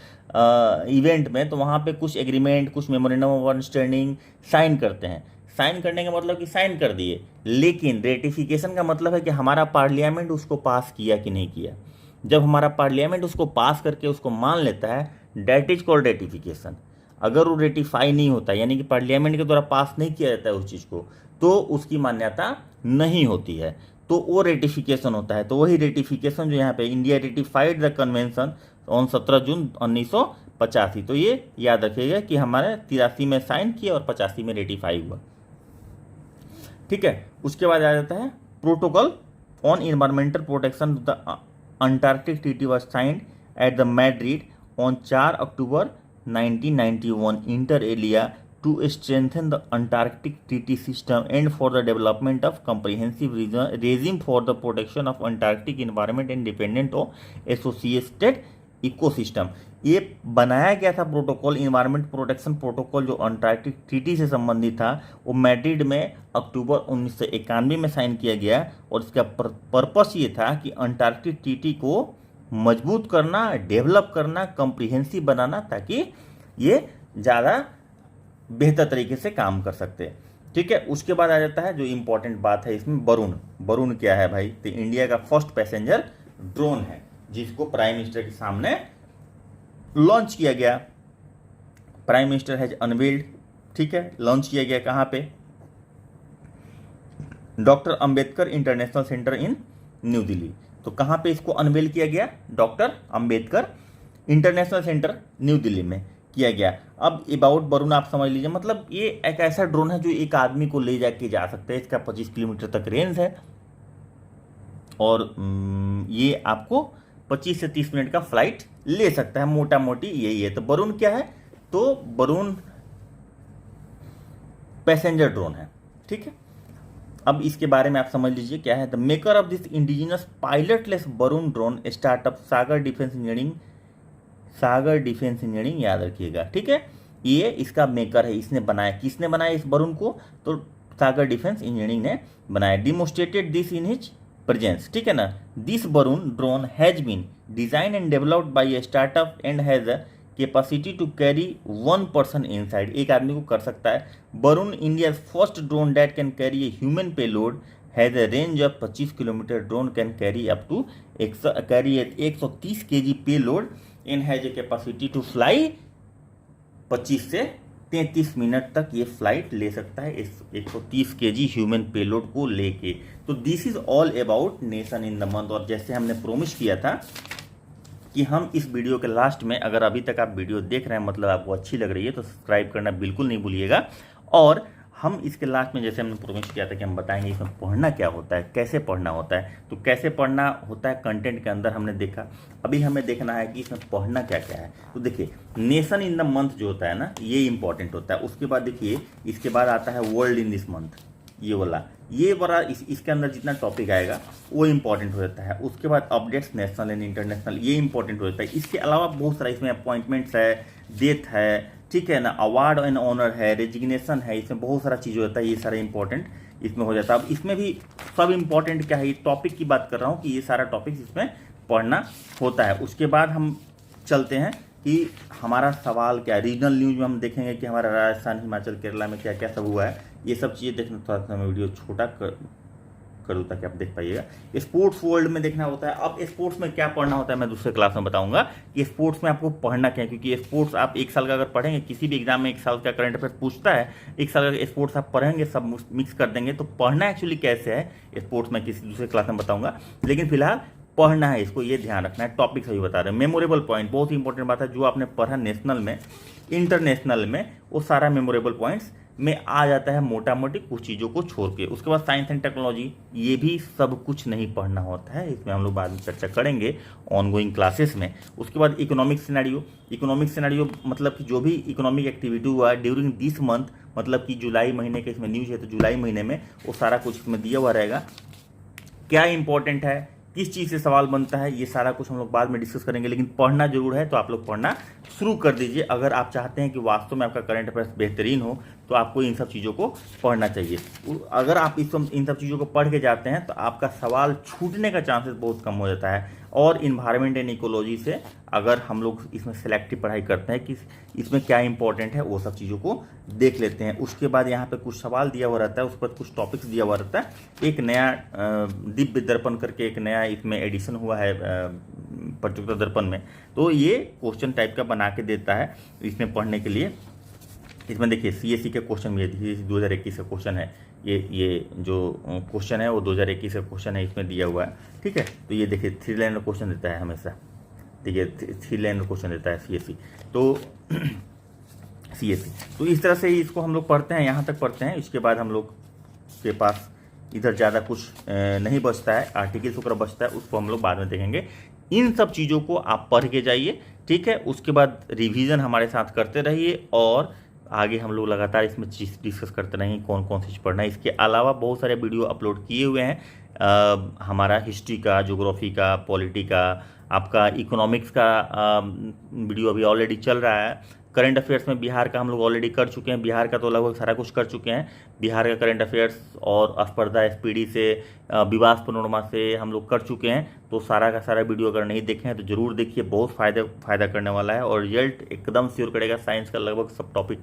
इवेंट में, तो वहाँ पे कुछ एग्रीमेंट, कुछ मेमोरेंडम ऑफ अंडरस्टैंडिंग साइन करते हैं। साइन करने का मतलब कि साइन कर दिए। लेकिन रेटिफिकेशन का मतलब है कि हमारा पार्लियामेंट उसको पास किया कि नहीं किया। जब हमारा पार्लियामेंट उसको पास करके उसको मान लेता है, डैट इज कॉल्ड रेटिफिकेशन। अगर वो रेटिफाई नहीं होता, यानी कि पार्लियामेंट के द्वारा पास नहीं किया जाता है उस चीज़ को, तो उसकी मान्यता नहीं होती है, तो वो रेटिफिकेशन होता है। तो वही रेटिफिकेशन जो यहाँ पे India ratified the convention on 17 जून 1985। तो ये याद रखिएगा कि हमारे 83 में साइन किया और 85 में रेटिफाई हुआ। ठीक है, उसके बाद आ जाता है protocol on environmental protection. The Antarctic treaty was signed at the Madrid on 4 October 1991 inter alia to strengthen the Antarctic treaty system and for the development of comprehensive regime for the protection of Antarctic environment and dependent on associated ecosystem। ये बनाया गया था protocol, environment protection protocol जो Antarctic treaty से संबंधित था, वो Madrid में अक्टूबर 1991 में साइन किया गया। और इसका पर्पस ये था कि अंटार्कटिक ट्रीटी को मजबूत करना, डेवलप करना, कम्प्रिहेंसिव बनाना, ताकि ये ज़्यादा बेहतर तरीके से काम कर सकते हैं। ठीक है, उसके बाद आ जाता है जो इम्पोर्टेंट बात है इसमें, वरुण। वरुण क्या है भाई? तो इंडिया का फर्स्ट पैसेंजर ड्रोन है, जिसको प्राइम मिनिस्टर के सामने लॉन्च किया गया। Prime minister has unveiled. ठीक है, लॉन्च किया गया कहाँ पे? डॉक्टर अंबेडकर इंटरनेशनल सेंटर इन न्यू दिल्ली। तो कहाँ पे इसको अनवेल किया गया? Doctor Ambedkar international centre new Delhi में किया गया। अब अबाउट वरुण आप समझ लीजिए, मतलब ये एक ऐसा ड्रोन है जो एक आदमी को ले जाके जा सकता है। इसका 25 किलोमीटर तक रेंज है और ये आपको 25 से 30 मिनट का फ्लाइट ले सकता है, मोटा मोटी यही है। तो वरुण क्या है? तो वरुण पैसेंजर ड्रोन है, ठीक है। अब इसके बारे में आप समझ लीजिए क्या है। The maker of this indigenous पायलटलेस Varun drone startup Sagar defence engineering, Sagar defence engineering याद रखिएगा, ठीक है। ये इसका मेकर है, इसने बनाया। किसने बनाया इस वरुण को? तो सागर डिफेंस इंजीनियरिंग ने बनाया। Demonstrated this in his presence, ठीक है ना। This Varun drone has been design and developed by a startup and has a capacity to carry 1 person inside, एक आदमी को कर सकता है। Varun India first drone that can carry a human payload has a range of 25 kilometre. Drone can carry up to 130 kg payload and has a capacity to fly 25 से 33 minute तक ये flight ले सकता है इस 130 kg ह्यूमन पेलोड को लेके। तो this is all about nation in the month. और जैसे हमने प्रोमिस किया था कि हम इस वीडियो के लास्ट में, अगर अभी तक आप वीडियो देख रहे हैं मतलब आपको अच्छी लग रही है, तो सब्सक्राइब करना बिल्कुल नहीं भूलिएगा। और हम इसके लास्ट में जैसे हमने प्रोमिस किया था कि हम बताएंगे इसमें पढ़ना क्या होता है, कैसे पढ़ना होता है। तो कैसे पढ़ना होता है कंटेंट के अंदर हमने देखा, अभी हमें देखना है कि इसमें पढ़ना क्या क्या है। तो देखिए नेशन इन द मंथ जो होता है ना, ये इंपॉर्टेंट होता है। उसके बाद देखिए इसके बाद आता है वर्ल्ड इन दिस मंथ, ये बड़ा इसके अंदर जितना टॉपिक आएगा वो इंपॉर्टेंट हो जाता है। उसके बाद अपडेट्स नेशनल एंड इंटरनेशनल, ये इंपॉर्टेंट हो जाता है। इसके अलावा बहुत सारा इसमें अपॉइंटमेंट्स है, डेथ है, ठीक है ना, अवार्ड एंड ऑनर है, रेजिग्नेशन है, इसमें बहुत सारा चीज़ होता है। ये सारा इंपॉर्टेंट इसमें हो जाता है। अब इसमें भी सब इंपॉर्टेंट क्या है, ये टॉपिक की बात कर रहा हूँ कि ये सारा टॉपिक इसमें पढ़ना होता है। उसके बाद हम चलते हैं कि हमारा सवाल क्या है। रीजनल न्यूज में हम देखेंगे कि हमारा राजस्थान, हिमाचल, केरला में क्या क्या सब हुआ है। ये सब चीज़ें देखना, थोड़ा सा मैं वीडियो छोटा करूँ ताकि आप देख पाइएगा। स्पोर्ट्स वर्ल्ड में देखना होता है। अब स्पोर्ट्स में क्या पढ़ना होता है मैं दूसरे क्लास में बताऊंगा कि स्पोर्ट्स में आपको पढ़ना क्या है। क्योंकि स्पोर्ट्स आप एक साल का अगर पढ़ेंगे, किसी भी एग्जाम में एक साल का करंट अफेयर पूछता है, एक साल का स्पोर्ट्स आप पढ़ेंगे, सब मिक्स कर देंगे। तो पढ़ना एक्चुअली कैसे है स्पोर्ट्स में किसी दूसरे क्लास में बताऊंगा, लेकिन फिलहाल पढ़ना है, इसको ये ध्यान रखना है। टॉपिक सही बता रहे हैं। मेमोरेबल पॉइंट बहुत ही इंपॉर्टेंट बात है, जो आपने पढ़ा नेशनल में, इंटरनेशनल में, वो सारा मेमोरेबल पॉइंट्स में आ जाता है, मोटा मोटी कुछ चीज़ों को छोड़ के। उसके बाद साइंस एंड टेक्नोलॉजी, ये भी सब कुछ नहीं पढ़ना होता है, इसमें हम लोग बाद में चर्चा करेंगे ऑनगोइंग क्लासेस में। उसके बाद इकोनॉमिक सिनेरियो मतलब कि जो भी इकोनॉमिक एक्टिविटी हुआ ड्यूरिंग दिस मंथ, मतलब कि जुलाई महीने के इसमें न्यूज है, तो जुलाई महीने में वो सारा कुछ इसमें दिया हुआ रहेगा। क्या इंपॉर्टेंट है, किस चीज़ से सवाल बनता है, ये सारा कुछ हम लोग बाद में डिस्कस करेंगे। लेकिन पढ़ना जरूर है, तो आप लोग पढ़ना शुरू कर दीजिए। अगर आप चाहते हैं कि वास्तव में आपका करंट अफेयर्स बेहतरीन हो, तो आपको इन सब चीज़ों को पढ़ना चाहिए। अगर आप इन सब चीज़ों को पढ़ के जाते हैं तो आपका सवाल छूटने का चांसेस बहुत कम हो जाता है। और इन्वायरमेंट एंड इकोलॉजी से अगर हम लोग इसमें सेलेक्टिव पढ़ाई करते हैं कि इसमें क्या इंपॉर्टेंट है, वो सब चीज़ों को देख लेते हैं। उसके बाद यहाँ पे कुछ सवाल दिया हुआ रहता है, उस पर कुछ टॉपिक्स दिया हुआ रहता है। एक नया दिव्य दर्पण करके एक नया इसमें एडिशन हुआ है पत्रकारिता दर्पण में, तो ये क्वेश्चन टाइप का बना के देता है इसमें पढ़ने के लिए। इसमें देखिए सीएससी के क्वेश्चन भी है, 2021 का क्वेश्चन है। ये जो क्वेश्चन है वो 2021 का क्वेश्चन है, इसमें दिया हुआ है, ठीक है। तो ये देखिए 3 लाइन क्वेश्चन देता है हमेशा, देखिए 3 लाइन क्वेश्चन देता है सीएससी। तो तो इस तरह से इसको हम लोग पढ़ते हैं, यहाँ तक पढ़ते हैं। इसके बाद हम लोग के पास इधर ज़्यादा कुछ नहीं बचता है, आर्टिकल्स वगैरह बचता है, उसको हम लोग बाद में देखेंगे। इन सब चीज़ों को आप पढ़ के जाइए, ठीक है। उसके बाद रिवीजन हमारे साथ करते रहिए और आगे हम लोग लगातार इसमें चीज़ डिस्कस करते रहेंगे कौन कौन सी चीज़ पढ़ना है। इसके अलावा बहुत सारे वीडियो अपलोड किए हुए हैं, हमारा हिस्ट्री का, ज्योग्राफी का, पॉलिटी का, आपका इकोनॉमिक्स का वीडियो अभी ऑलरेडी चल रहा है। करंट अफेयर्स में बिहार का हम लोग ऑलरेडी कर चुके हैं, बिहार का तो लगभग सारा कुछ कर चुके हैं। बिहार का करंट अफेयर्स और स्पर्धा एसपीडी से, विवाद पनोरमा से हम लोग कर चुके हैं। तो सारा का सारा वीडियो अगर नहीं देखे हैं तो जरूर देखिए, बहुत फ़ायदा करने वाला है और रिजल्ट एकदम श्योर करेगा। साइंस का लगभग सब टॉपिक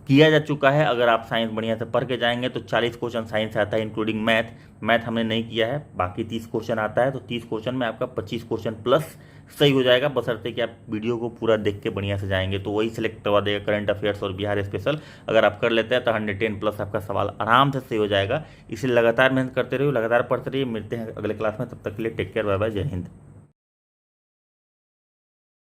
किया जा चुका है। अगर आप साइंस बढ़िया से पढ़ के जाएंगे तो 40 क्वेश्चन साइंस आता है, इंक्लूडिंग मैथ हमने नहीं किया है, बाकी 30 क्वेश्चन आता है। तो 30 क्वेश्चन में आपका 25 क्वेश्चन प्लस सही हो जाएगा, बशर्ते कि आप वीडियो को पूरा देख के बढ़िया से जाएंगे तो वही सिलेक्ट करवा देगा करंट अफेयर्स और बिहार स्पेशल। अगर आप कर लेते हैं तो 110 प्लस आपका सवाल आराम से सही हो जाएगा। इसलिए लगातार मेहनत करते रहिए, लगातार पढ़ते रहिए। मिलते हैं अगले क्लास में, तब तक के लिए टेक केयर, बाय बाय, जय हिंद।